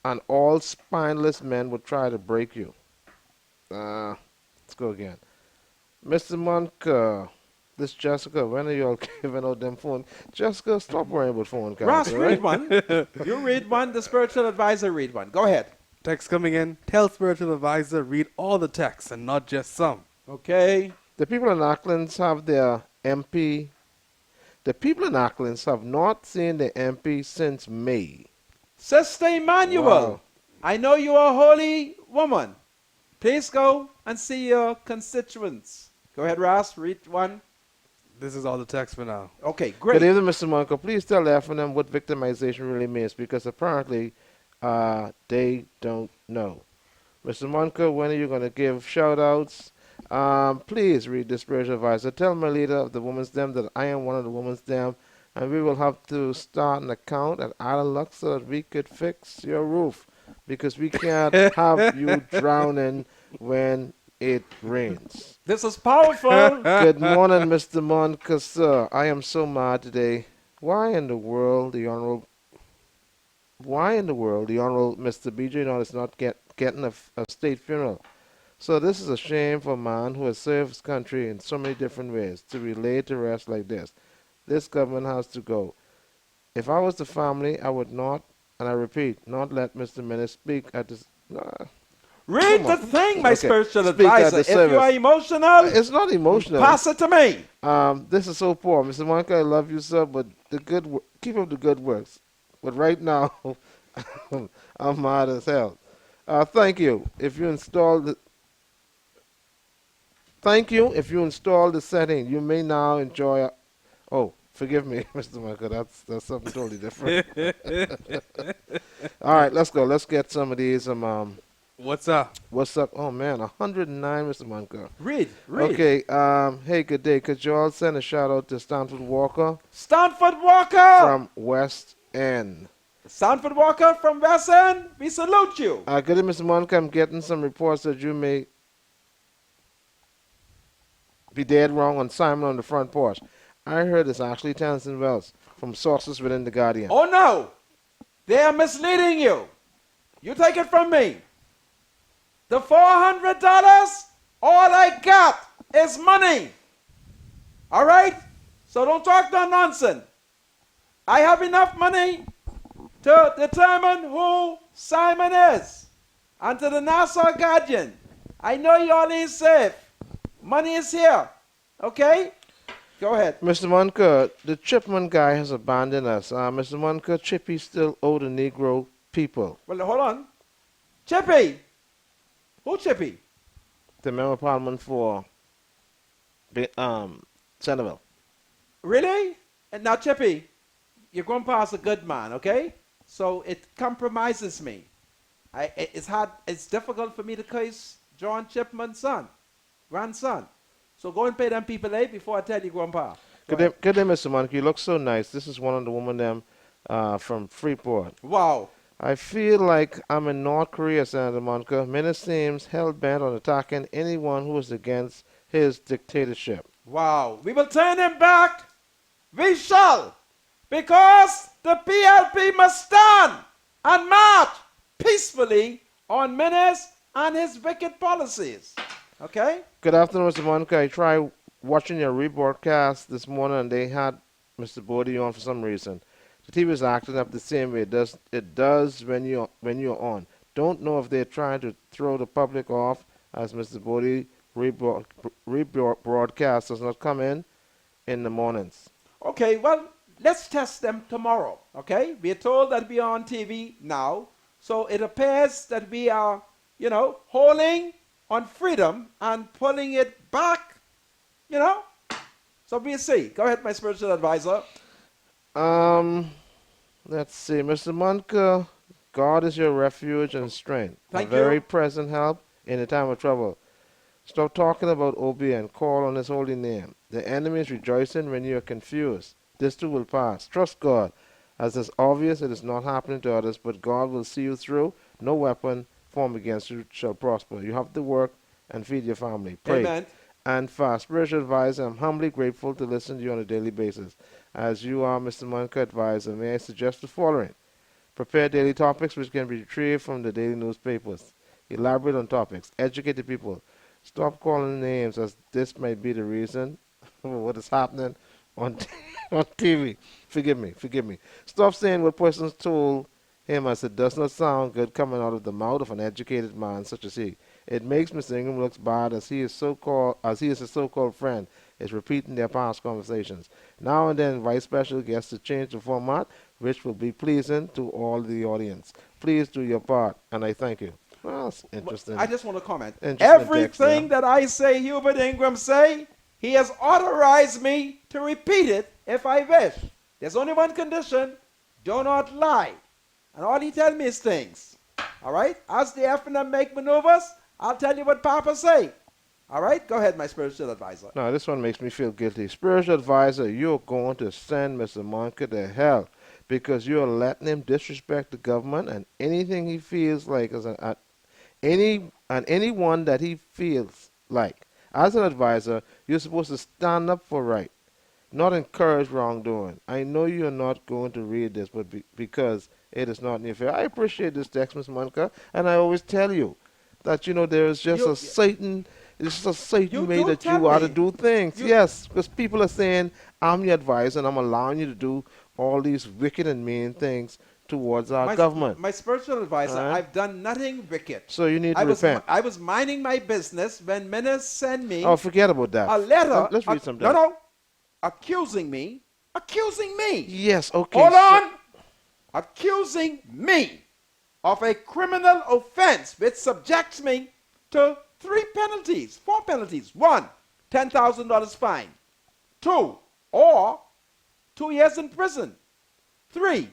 Speaker 5: and all spineless men would try to break you. Let's go again. Mr. Monker, this Jessica, when are you all giving out them phone? Jessica, stop worrying about phone calls.
Speaker 2: Ross,
Speaker 5: all right?
Speaker 2: read one. You read one, the spiritual advisor read one. Go ahead.
Speaker 4: Text coming in. Tell spiritual advisor read all the texts and not just some.
Speaker 2: Okay.
Speaker 5: The people in Auckland have their MP. The people in Auckland have not seen the MP since May.
Speaker 2: Sister Emmanuel,
Speaker 5: Wow.
Speaker 2: I know you are a holy woman. Please go and see your constituents. Go ahead, Ross, read one.
Speaker 4: This is all the text for now.
Speaker 2: Okay, great.
Speaker 5: Good evening, Mr. Monker. Please tell FNM what victimization really means, because apparently they don't know. Mr. Monker, when are you going to give shout-outs? Please read the spiritual advisor. Tell my leader of the woman's dem that I am one of the woman's dem, and we will have to start an account at Island Lux so that we could fix your roof, because we can't have you drowning when it rains.
Speaker 2: This is powerful.
Speaker 5: Good morning, Mr. Monker, sir. I am so mad today. Why in the world the Honorable Mr. B.J. Knott is not getting a state funeral? So this is a shame for a man who has served his country in so many different ways to be laid to rest like this. This government has to go. If I was the family, I would not, and I repeat, not let Mr. Menace speak at this.
Speaker 2: Read the thing, my
Speaker 5: Okay.
Speaker 2: spiritual
Speaker 5: Speak at
Speaker 2: advisor.
Speaker 5: the
Speaker 2: If
Speaker 5: service.
Speaker 2: you are emotional,
Speaker 5: It's not emotional.
Speaker 2: pass it to me.
Speaker 5: This is so poor. Mr. Monker, I love you, sir, but keep up the good works. But right now, I'm mad as hell. Thank you. If you install the setting, you may now enjoy. Oh, forgive me, Mr. Monker. That's something totally different. All right, let's go. Let's get some of these.
Speaker 4: What's up?
Speaker 5: What's up? Oh man, 109, Mr. Monker.
Speaker 2: Read.
Speaker 5: Okay. Hey, good day. Could you all send a shout out to Stanford Walker
Speaker 2: Stanford Walker.
Speaker 5: from West End?
Speaker 2: Stanford Walker from West End, we salute you.
Speaker 5: Good day, Mr. Monker. I'm getting some reports that you may be dead wrong on Simon on the front porch. I heard it's actually Townsend Wells from sources within the Guardian.
Speaker 2: Oh no, they are misleading you. You take it from me. The $400, all I got is money. All right? So don't talk no nonsense. I have enough money to determine who Simon is. And to the Nassau Guardian, I know you all ain't safe. Money is here. Okay? Go ahead.
Speaker 5: Mr. Munker, the Chipman guy has abandoned us. Mr. Munker, Chippy still owe the Negro people.
Speaker 2: Well, hold on. Chippy. Who Chippy?
Speaker 5: The member of parliament for Centerville.
Speaker 2: Really? And now, Chippy, your grandpa's a good man, okay? So it compromises me. It's difficult for me to curse John Chipman's grandson. So go and pay them people before I tell you, Grandpa.
Speaker 5: Good day, Mr. Munker. You look so nice. This is one of the women from Freeport.
Speaker 2: Wow.
Speaker 5: I feel like I'm in North Korea, Senator Munker. Many seems hell-bent on attacking anyone who is against his dictatorship.
Speaker 2: Wow. We will turn him back. We shall. Because the PLP must stand and march peacefully on Menace and his wicked policies. Okay?
Speaker 5: Good afternoon, Mr. Munker. I tried watching your rebroadcast this morning and they had Mr. Bodie on for some reason. The TV is acting up the same way it does when you're on. Don't know if they're trying to throw the public off as Mr. Bodie rebroadcast does not come in the mornings.
Speaker 2: Okay, well, let's test them tomorrow, okay? We are told that we are on TV now, so it appears that we are, holding on freedom and pulling it back, So we'll see. Go ahead, my spiritual advisor.
Speaker 5: Let's see. Mr. Munker, God is your refuge and strength.
Speaker 2: Thank
Speaker 5: a very
Speaker 2: you.
Speaker 5: present help in a time of trouble. Stop talking about Obi and call on his holy name. The enemy is rejoicing when you are confused. This too will pass. Trust God. As is obvious, it is not happening to others, but God will see you through. No weapon formed against you shall prosper. You have to work and feed your family. Pray.
Speaker 2: Amen.
Speaker 5: And fast. Spiritual advisor, I'm humbly grateful to listen to you on a daily basis. As you are Mr. Munker advisor, may I suggest the following. Prepare daily topics which can be retrieved from the daily newspapers. Elaborate on topics. Educate the people. Stop calling names, as this might be the reason for what is happening on TV. Forgive me. Stop saying what persons told him, as it does not sound good coming out of the mouth of an educated man such as he. It makes Mr. Ingram look bad, as he is a so-called friend, is repeating their past conversations. Now and then invite special guests to change the format, which will be pleasing to all the audience. Please do your part, and I thank you. Well, that's interesting.
Speaker 2: I just want to comment.
Speaker 5: Interesting
Speaker 2: Everything that I say, Hubert Ingram say, he has authorized me to repeat it if I wish. There's only one condition: do not lie. And all he tells me is things. All right? As the F&M make maneuvers, I'll tell you what Papa say. All right? Go ahead, my spiritual advisor.
Speaker 5: No, this one makes me feel guilty. Spiritual advisor, you're going to send Mr. Munker to hell because you're letting him disrespect the government and anything he feels like anyone that he feels like. As an advisor, you're supposed to stand up for right, not encourage wrongdoing. I know you're not going to read this, but because it is not in your favor. I appreciate this text, Ms. Munker, and I always tell you that, there is just a Satan way that you ought to do things. Yes, because people are saying, I'm your advisor, and I'm allowing you to do all these wicked and mean things towards our government.
Speaker 2: My spiritual advisor, I've done nothing wicked.
Speaker 5: So you need to repent.
Speaker 2: I was minding my business when Menace sent me
Speaker 5: Oh, forget about that.
Speaker 2: a letter.
Speaker 5: Let's read something.
Speaker 2: No. Accusing me.
Speaker 5: Yes, okay.
Speaker 2: Hold on. Accusing me of a criminal offense which subjects me to 4 penalties. 1, $10,000 fine. 2, or 2 years in prison. 3,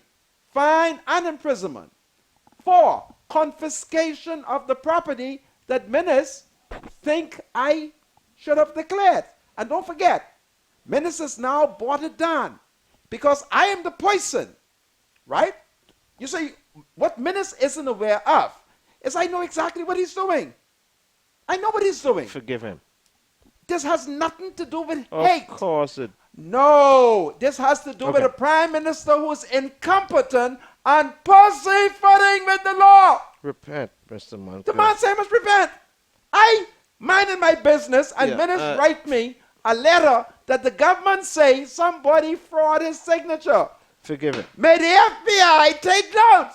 Speaker 2: fine and imprisonment. 4, confiscation of the property that Menace think I should have declared. And don't forget, Menace has now brought it down because I am the poison, right? You see, what Menace isn't aware of is I know exactly what he's doing. I know what he's doing.
Speaker 5: Forgive him.
Speaker 2: This has nothing to do with
Speaker 5: Of
Speaker 2: hate.
Speaker 5: course it.
Speaker 2: No, this has to do with a prime minister who's incompetent and pussyfooting with the law.
Speaker 5: Repent, Mr. Munker.
Speaker 2: The man said I must repent. I minded my business and Menace write me a letter that the government say somebody fraud his signature.
Speaker 5: Forgive it.
Speaker 2: May the FBI take note.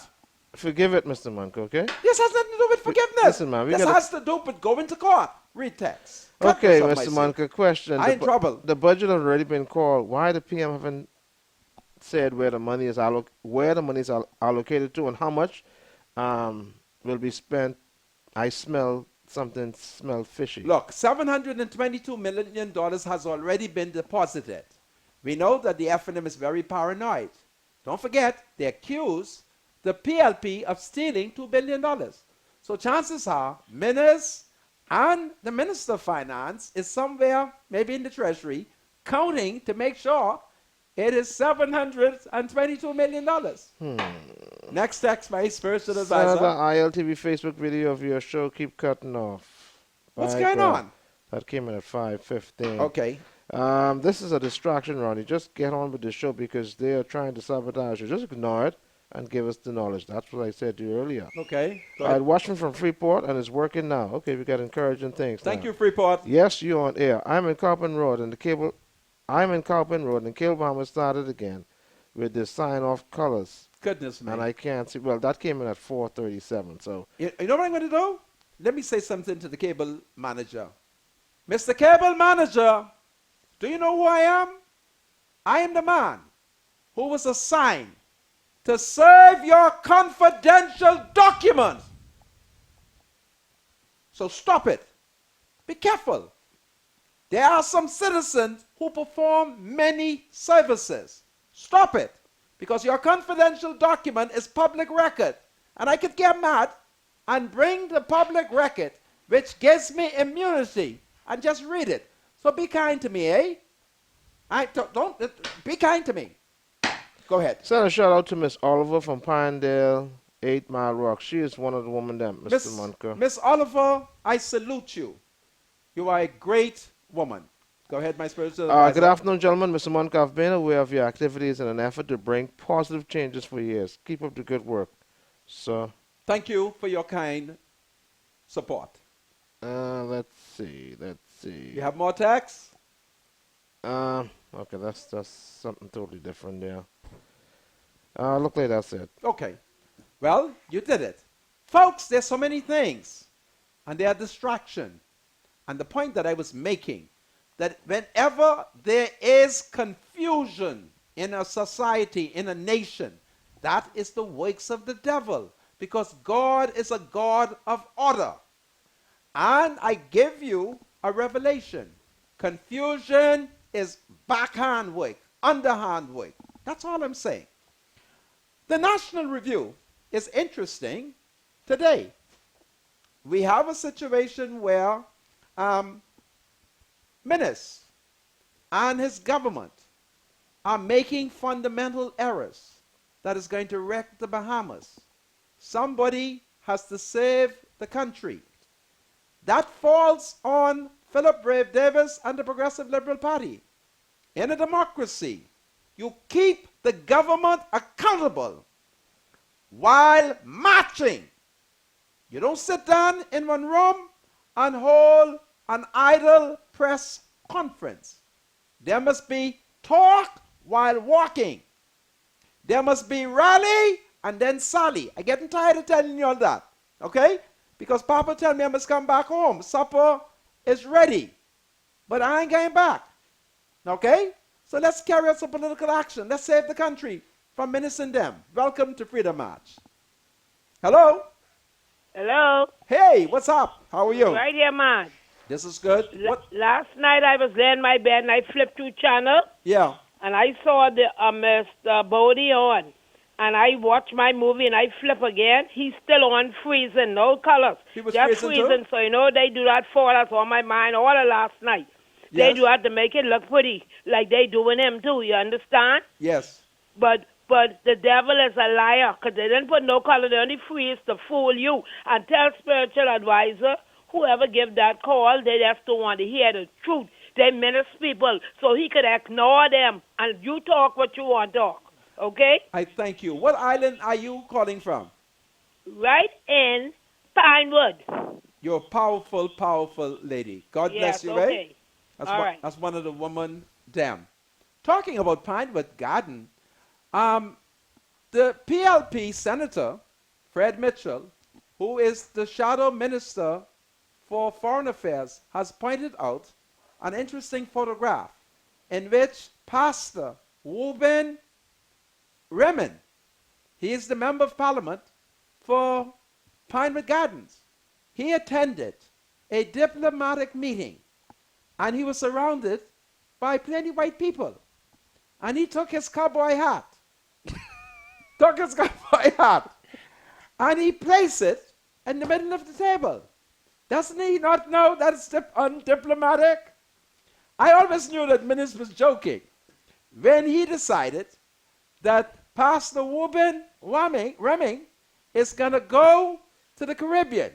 Speaker 5: Forgive it, Mr. Monk, okay?
Speaker 2: This has nothing to do with forgiveness.
Speaker 5: Listen, man,
Speaker 2: this has to do with going to court. Read text. Cut
Speaker 5: Okay,
Speaker 2: this up,
Speaker 5: Mr. Monk, a question.
Speaker 2: I'm in trouble.
Speaker 5: The budget has already been called. Why the PM haven't said where the money is allocated to and how much will be spent? I smell something fishy.
Speaker 2: Look, $722 million has already been deposited. We know that the FNM is very paranoid. Don't forget, they accuse the PLP of stealing $2 billion. So chances are, Minis and the Minister of Finance is somewhere, maybe in the Treasury, counting to make sure it is $722 million. Next text, my spiritual advisor.
Speaker 5: Senator, ILTV Facebook video of your show keep cutting off.
Speaker 2: What's going on?
Speaker 5: That came in at 5:15.
Speaker 2: Okay.
Speaker 5: This is a distraction, Ronnie. Just get on with the show because they are trying to sabotage you. Just ignore it and give us the knowledge. That's what I said to you earlier.
Speaker 2: Okay.
Speaker 5: I'm watching from Freeport and it's working now. Okay, we got encouraging things.
Speaker 2: Thank
Speaker 5: now.
Speaker 2: you, Freeport.
Speaker 5: Yes, you're on air. I'm in Carpenter Road and Cable Bahama started again with the sign-off colors.
Speaker 2: Goodness me.
Speaker 5: And I can't see. Well, that came in at 4:37. So
Speaker 2: you know what I'm going to do? Let me say something to the cable manager. Mr. Cable Manager, do you know who I am? I am the man who was assigned to serve your confidential document. So stop it. Be careful. There are some citizens who perform many services. Stop it. Because your confidential document is public record. And I could get mad and bring the public record, which gives me immunity, and just read it. So be kind to me, eh? Don't be kind to me. Go ahead.
Speaker 5: Send a shout out to Miss Oliver from Pinedale, 8 Mile Rock. She is one of the women there, Mr. Monker.
Speaker 2: Miss Oliver, I salute you. You are a great woman. Go ahead, my spiritual advisor.
Speaker 5: Good afternoon, gentlemen. Mr. Monker, I've been aware of your activities in an effort to bring positive changes for years. Keep up the good work, sir.
Speaker 2: Thank you for your kind support.
Speaker 5: Let's see.
Speaker 2: You have more text?
Speaker 5: Okay, that's something totally different there. Look like that's it.
Speaker 2: Okay. Well, you did it. Folks, there's so many things, and they are distraction. And the point that I was making, that whenever there is confusion in a society, in a nation, that is the works of the devil. Because God is a God of order. And I give you a revelation. Confusion is backhand work, underhand work. That's all I'm saying. The National Review is interesting today. We have a situation where Minis and his government are making fundamental errors that is going to wreck the Bahamas. Somebody has to save the country. That falls on Philip Brave Davis and the Progressive Liberal Party. In a democracy, you keep the government accountable while marching. You don't sit down in one room and hold an idle press conference. There must be talk while walking. There must be rally and then sally. I'm getting tired of telling you all that, okay? Because Papa tell me I must come back home. Supper is ready, but I ain't going back, okay? So let's carry out some political action. Let's save the country from menacing them. Welcome to Freedom March. Hello?
Speaker 14: Hello?
Speaker 2: Hey, what's up? How are you?
Speaker 14: Right here, man.
Speaker 2: This is good.
Speaker 14: Last night I was there in my bed and I flipped through channel.
Speaker 2: Yeah.
Speaker 14: And I saw the Mr. Bodie on. And I watched my movie and I flip again. He's still on freezing, no colors.
Speaker 2: He was
Speaker 14: just freezing. So, you know, they do that for us on my mind all of last night.
Speaker 2: Yes.
Speaker 14: They do that to make it look pretty, like they doing him too, you understand?
Speaker 2: Yes.
Speaker 14: But the devil is a liar, because they didn't put no color, they only freeze to fool you. And tell spiritual advisor, whoever give that call, they just don't want to hear the truth. They menace people, so he could ignore them, and you talk what you want to talk, okay?
Speaker 2: I thank you. What island are you calling from?
Speaker 14: Right in Pinewood.
Speaker 2: You're a powerful, powerful lady. God bless you,
Speaker 14: okay.
Speaker 2: right?
Speaker 14: All
Speaker 2: That's one of the women, damn. Talking about Pinewood Garden, the PLP senator Fred Mitchell, who is the shadow minister for foreign affairs, has pointed out an interesting photograph in which Pastor Reuben Remen, he is the member of parliament for Pinewood Gardens. He attended a diplomatic meeting and he was surrounded by plenty white people. And he took his cowboy hat, and he placed it in the middle of the table. Doesn't he not know that's undiplomatic? I always knew that minister was joking when he decided that Pastor Reuben Reming is going to go to the Caribbean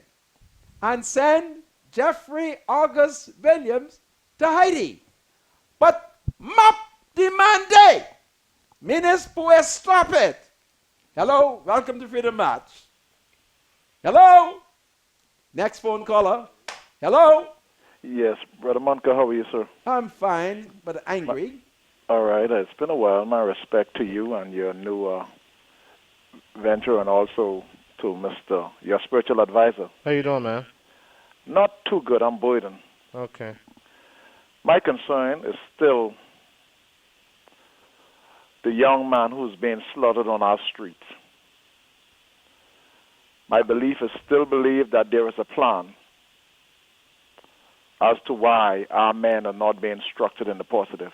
Speaker 2: and send Jeffrey August Williams to Haiti. But map demande, minister, pues stop it. Hello, welcome to Freedom March. Hello? Next phone caller. Hello?
Speaker 15: Yes, Brother Monka, how are you, sir?
Speaker 2: I'm fine, but angry.
Speaker 15: All right, it's been a while. My respect to you and your new venture, and also to your spiritual advisor.
Speaker 5: How you doing, man?
Speaker 15: Not too good. I'm Boyden.
Speaker 5: Okay.
Speaker 15: My concern is still the young man who's being slaughtered on our streets. My belief is still believe that there is a plan as to why our men are not being structured in the positive.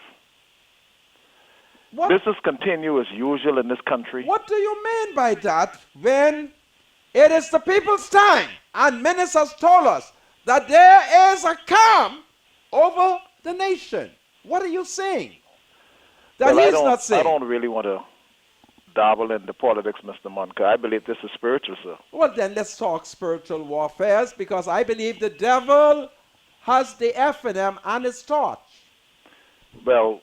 Speaker 2: What?
Speaker 15: Business continue as usual in this country.
Speaker 2: What do you mean by that when it is the people's time and ministers told us that there is a calm over the nation? What are you saying? That
Speaker 15: Well,
Speaker 2: he's not saying.
Speaker 15: I don't really want to dabble in the politics, Mr. Monka. I believe this is spiritual, sir.
Speaker 2: Well, then let's talk spiritual warfare, because I believe the devil has the F&M and his torch.
Speaker 15: Well,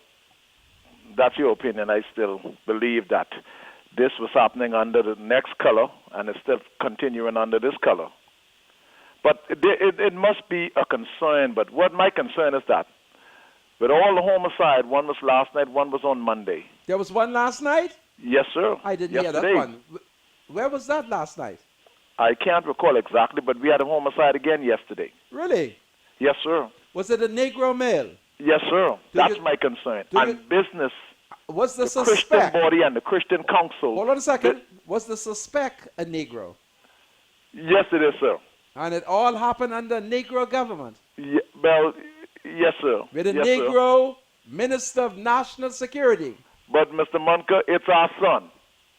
Speaker 15: that's your opinion. I still believe that this was happening under the next color, and it's still continuing under this color. But it must be a concern. But what my concern is that with all the homicide, one was last night, one was on Monday.
Speaker 2: There was one last night?
Speaker 15: Yes, sir.
Speaker 2: I didn't hear that one. Where was that last night?
Speaker 15: I can't recall exactly, but we had a homicide again yesterday.
Speaker 2: Really?
Speaker 15: Yes, sir.
Speaker 2: Was it a Negro male?
Speaker 15: Yes, sir. That's my concern. And business,
Speaker 2: was the
Speaker 15: Christian body and the Christian council.
Speaker 2: Hold on a second. Was the suspect a Negro?
Speaker 15: Yes, it is, sir.
Speaker 2: And it all happened under Negro government?
Speaker 15: Well, yes, sir.
Speaker 2: With a
Speaker 15: yes,
Speaker 2: Negro Minister of National Security.
Speaker 15: But, Mr. Munker, it's our son.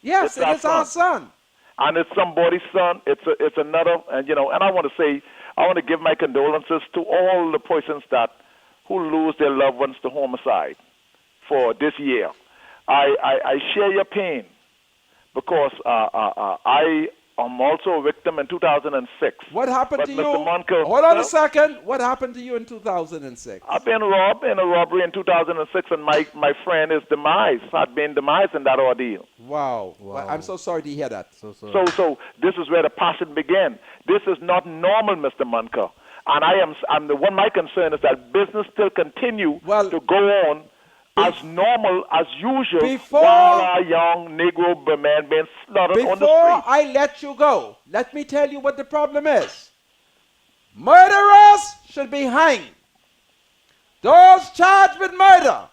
Speaker 2: Yes, it is our son.
Speaker 15: And it's somebody's son. It's another, and and I want to give my condolences to all the persons who lose their loved ones to homicide for this year. I share your pain because I am also a victim in 2006.
Speaker 2: What happened to you?
Speaker 15: Mr. Monker,
Speaker 2: hold on a second. What happened to you in 2006?
Speaker 15: I've been robbed in a robbery in 2006, and my friend is had been demised in that ordeal.
Speaker 2: Wow. Well, I'm so sorry to hear that.
Speaker 15: So this is where the passion began. This is not normal, Mr. Munker. And I'm the one. My concern is that business still continue to go on as normal as usual while our young Negro men being slaughtered on the street.
Speaker 2: Before I let you go, let me tell you what the problem is. Murderers should be hanged. Those charged with murder,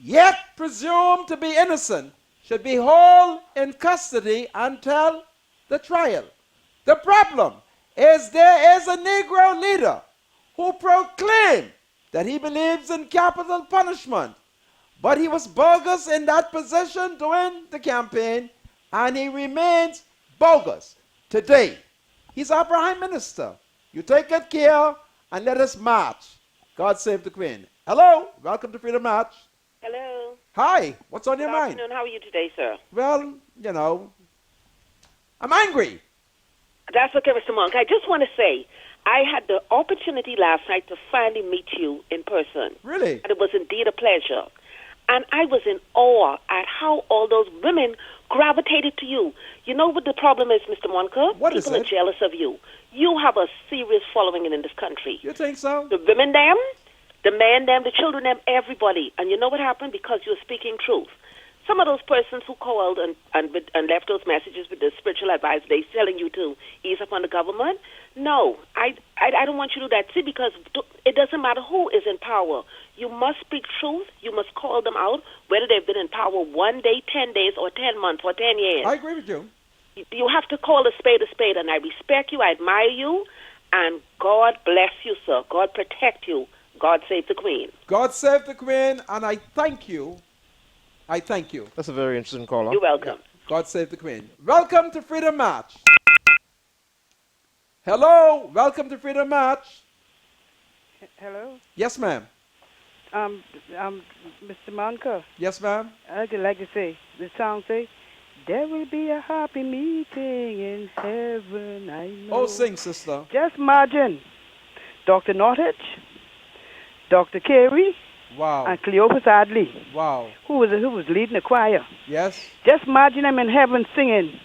Speaker 2: yet presumed to be innocent, should be held in custody until the trial. The problem is there is a Negro leader who proclaimed that he believes in capital punishment, but he was bogus in that position during the campaign, and he remains bogus today. He's our prime minister. You take good care and let us march. God save the Queen. Hello, welcome to Freedom March.
Speaker 16: Hello.
Speaker 2: Hi, what's on your
Speaker 16: Good
Speaker 2: mind?
Speaker 16: afternoon. How are you today, sir?
Speaker 2: Well, I'm angry.
Speaker 16: That's okay, Mr. Monk. I just want to say, I had the opportunity last night to finally meet you in person.
Speaker 2: Really?
Speaker 16: And it was indeed a pleasure. And I was in awe at how all those women gravitated to you. You know what the problem is, Mr. Monka?
Speaker 2: What is
Speaker 16: People
Speaker 2: it?
Speaker 16: are jealous of you. You have a serious following in this country.
Speaker 2: You think so?
Speaker 16: The women them, the men them, the children them, everybody. And you know what happened? Because you're speaking truth. some of those persons who called and left those messages with the spiritual advice, they telling you to ease up on the government. No, I don't want you to do that. See, because it doesn't matter who is in power. You must speak truth. You must call them out, whether they've been in power 1 day, 10 days, or 10 months, or 10 years.
Speaker 2: I agree with you.
Speaker 16: You have to call a spade, and I respect you, I admire you, and God bless you, sir. God protect you. God save the Queen.
Speaker 2: God save the Queen, and I thank you. I thank you.
Speaker 5: That's a very interesting caller.
Speaker 16: You're welcome.
Speaker 2: God save the Queen. Welcome to Freedom March. Hello, welcome to Freedom March.
Speaker 17: Hello?
Speaker 2: Yes, ma'am.
Speaker 17: Mr. Monka.
Speaker 2: Yes, ma'am.
Speaker 17: I'd like to say, the song say, there will be a happy meeting in heaven, I know.
Speaker 2: Oh, sing, sister.
Speaker 17: Just imagine Dr. Northich, Dr. Carey,
Speaker 2: wow,
Speaker 17: and Cleopas Adley,
Speaker 2: wow,
Speaker 17: who was leading the choir.
Speaker 2: Yes.
Speaker 17: Just imagine them in heaven singing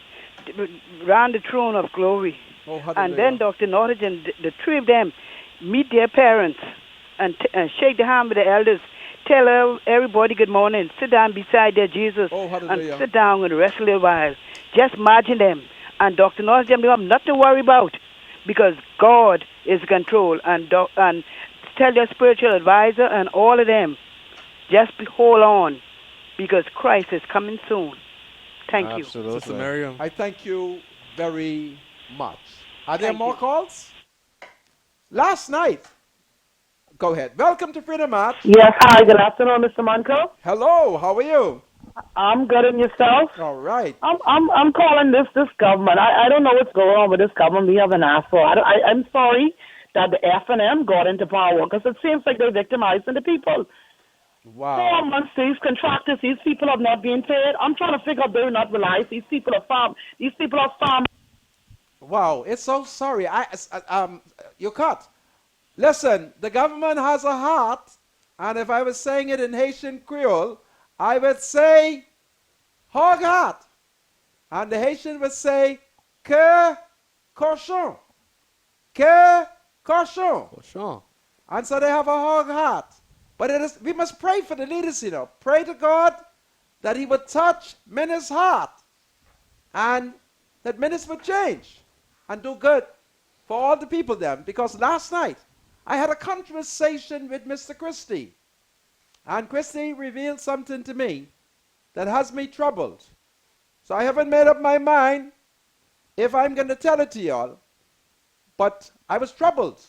Speaker 17: round the throne of glory.
Speaker 2: Oh,
Speaker 17: and then Dr. Northich and the three of them meet their parents and shake the hand with the elders. Tell everybody good morning. Sit down beside their Jesus and sit down and rest a little while. Just imagine them. And Dr. Northich, they have nothing to worry about because God is in control. And tell your spiritual advisor and all of them, just hold on because Christ is coming soon. Thank you.
Speaker 2: Sister Miriam. I thank you very much. Are there more calls? Last night. Go ahead. Welcome to Freedom March.
Speaker 18: Yes, hi. Good afternoon, Mr. Monco.
Speaker 2: Hello. How are you?
Speaker 18: I'm good, and yourself?
Speaker 2: All right.
Speaker 18: I'm calling this government. I don't know what's going on with this government. We haven't asked for. I'm sorry that the F&M got into power because it seems like they're victimizing the people.
Speaker 2: Wow.
Speaker 18: 4 months, these contractors, these people have not been paid. I'm trying to figure out they're not realized. These people are farm.
Speaker 2: Wow. It's so sorry. You cut. Listen, the government has a heart, and if I was saying it in Haitian Creole, I would say, hog heart. And the Haitian would say, que cochon. Que cochon.
Speaker 4: Cochon.
Speaker 2: And so they have a hog heart. But we must pray for the leaders, Pray to God that he would touch men's heart and that men's would change and do good for all the people then. Because last night, I had a conversation with Mr. Christie, and Christie revealed something to me that has me troubled. So I haven't made up my mind if I'm going to tell it to y'all, but I was troubled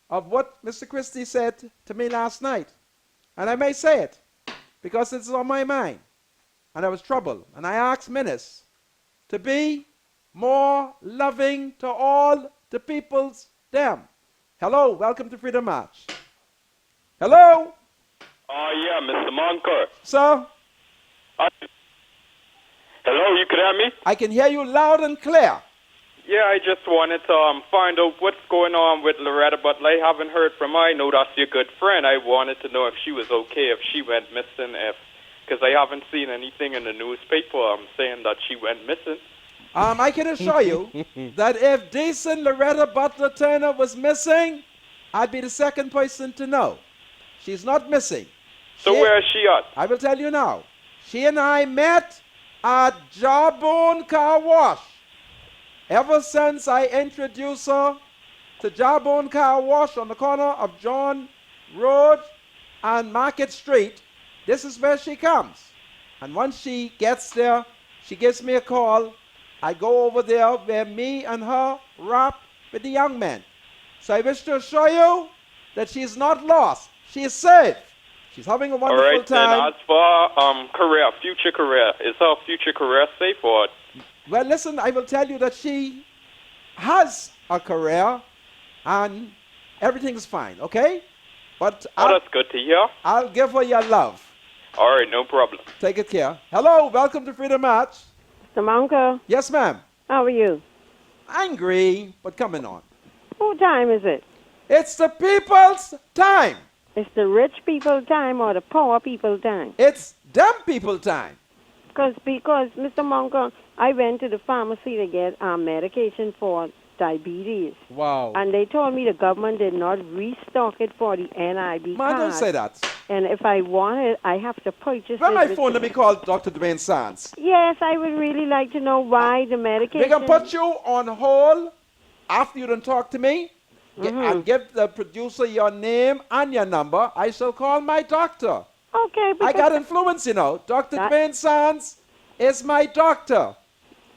Speaker 2: of what Mr. Christie said to me last night. And I may say it because it's on my mind. And I was troubled. And I asked Menace to be more loving to all the peoples them. Hello, welcome to Freedom March. Hello?
Speaker 19: Yeah, Mr. Monker.
Speaker 2: Sir?
Speaker 19: Hello, you can hear me?
Speaker 2: I can hear you loud and clear.
Speaker 19: Yeah, I just wanted to find out what's going on with Loretta Butler. I haven't heard from her. I know that's your good friend. I wanted to know if she was okay, if she went missing, because I haven't seen anything in the newspaper saying that she went missing.
Speaker 2: I can assure you that if decent Loretta Butler Turner was missing, I'd be the second person to know. She's not missing.
Speaker 19: So where is she at?
Speaker 2: I will tell you now. She and I met at Jawbone Car Wash. Ever since I introduced her to Jawbone Car Wash on the corner of John Road and Market Street, this is where she comes. And once she gets there, she gives me a call. I go over there where me and her rap with the young men. So I wish to assure you that she is not lost. She is safe. She's having a wonderful
Speaker 19: All right,
Speaker 2: time.
Speaker 19: then as for future career, is her future career safe or?
Speaker 2: Well, listen, I will tell you that she has a career and everything is fine, okay? But
Speaker 19: that's good to hear.
Speaker 2: I'll give her your love.
Speaker 19: All right, no problem.
Speaker 2: Take it care. Hello, welcome to Freedom March.
Speaker 20: Samanka?
Speaker 2: Yes, ma'am.
Speaker 20: How are you?
Speaker 2: Angry, but coming on.
Speaker 20: What time is it?
Speaker 2: It's the people's time.
Speaker 20: It's the rich people time or the poor people time?
Speaker 2: It's them people time.
Speaker 20: Because Mr. Monka, I went to the pharmacy to get medication for diabetes.
Speaker 2: Wow.
Speaker 20: And they told me the government did not restock it for the NIB
Speaker 2: Man,
Speaker 20: card.
Speaker 2: don't say that.
Speaker 20: And if I want it, I have to purchase
Speaker 2: When
Speaker 20: it.
Speaker 2: my phone, let me call Dr. Dwayne Sands.
Speaker 20: Yes, I would really like to know why the medication...
Speaker 2: We can put you on hold after you don't talk to me and give the producer your name and your number. I shall call my doctor.
Speaker 20: Okay,
Speaker 2: I got influence, you know. Dr. Dwayne Sands is my doctor.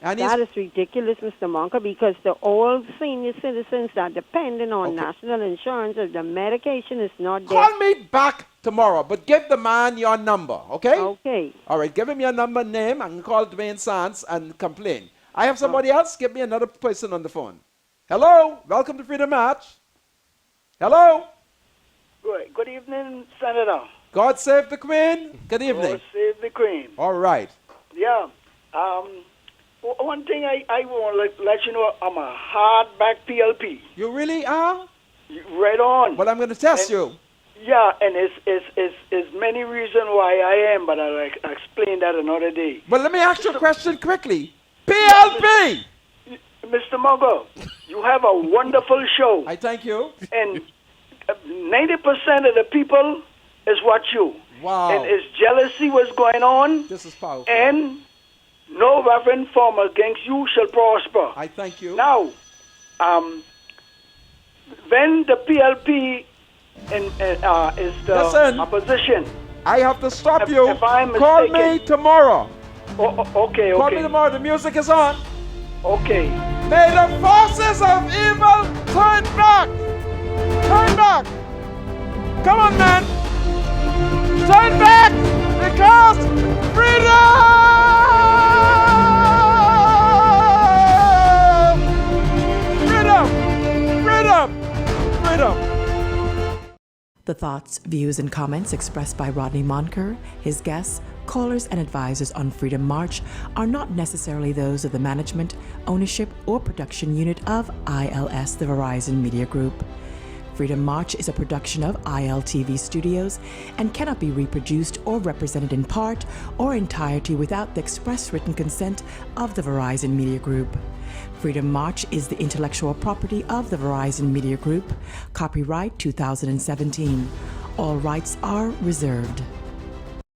Speaker 2: And
Speaker 20: that is ridiculous, Mr. Monka, because the old senior citizens are dependent on national insurance. If the medication is not there...
Speaker 2: Call me back tomorrow, but give the man your number, okay?
Speaker 20: Okay.
Speaker 2: All right, give him your number, name, and call Dwayne Sands and complain. I have somebody else. Give me another person on the phone. Hello? Welcome to Freedom Match. Hello?
Speaker 21: Good evening, Senator.
Speaker 2: God save the Queen. Good evening.
Speaker 21: God save the Queen.
Speaker 2: All right.
Speaker 21: Yeah. One thing I want to let you know, I'm a hardback PLP.
Speaker 2: You really are?
Speaker 21: Right on.
Speaker 2: Well, I'm going to test you.
Speaker 21: Yeah, and it's many reasons why I am, but I'll explain that another day.
Speaker 2: But let me ask you a question quickly. PLP!
Speaker 21: Mr. Mongo, you have a wonderful show.
Speaker 2: I thank you.
Speaker 21: And 90% of the people is what you.
Speaker 2: Wow.
Speaker 21: And it's jealousy what's going on.
Speaker 2: This is powerful.
Speaker 21: And no weapon formed against you shall prosper.
Speaker 2: I thank you.
Speaker 21: Now, when the PLP is the opposition.
Speaker 2: I have to stop you.
Speaker 21: If I'm
Speaker 2: Call
Speaker 21: mistaken.
Speaker 2: me tomorrow.
Speaker 21: Okay.
Speaker 2: Call me tomorrow. The music is on.
Speaker 21: Okay.
Speaker 2: May the forces of evil turn back. Turn back. Come on, man. Turn back because freedom.
Speaker 1: The thoughts, views, and comments expressed by Rodney Monker, his guests, callers, and advisors on Freedom March are not necessarily those of the management, ownership, or production unit of ILS, the Verizon Media Group. Freedom March is a production of ILTV Studios and cannot be reproduced or represented in part or entirety without the express written consent of the Verizon Media Group. Freedom March is the intellectual property of the Verizon Media Group. Copyright 2017. All rights are reserved.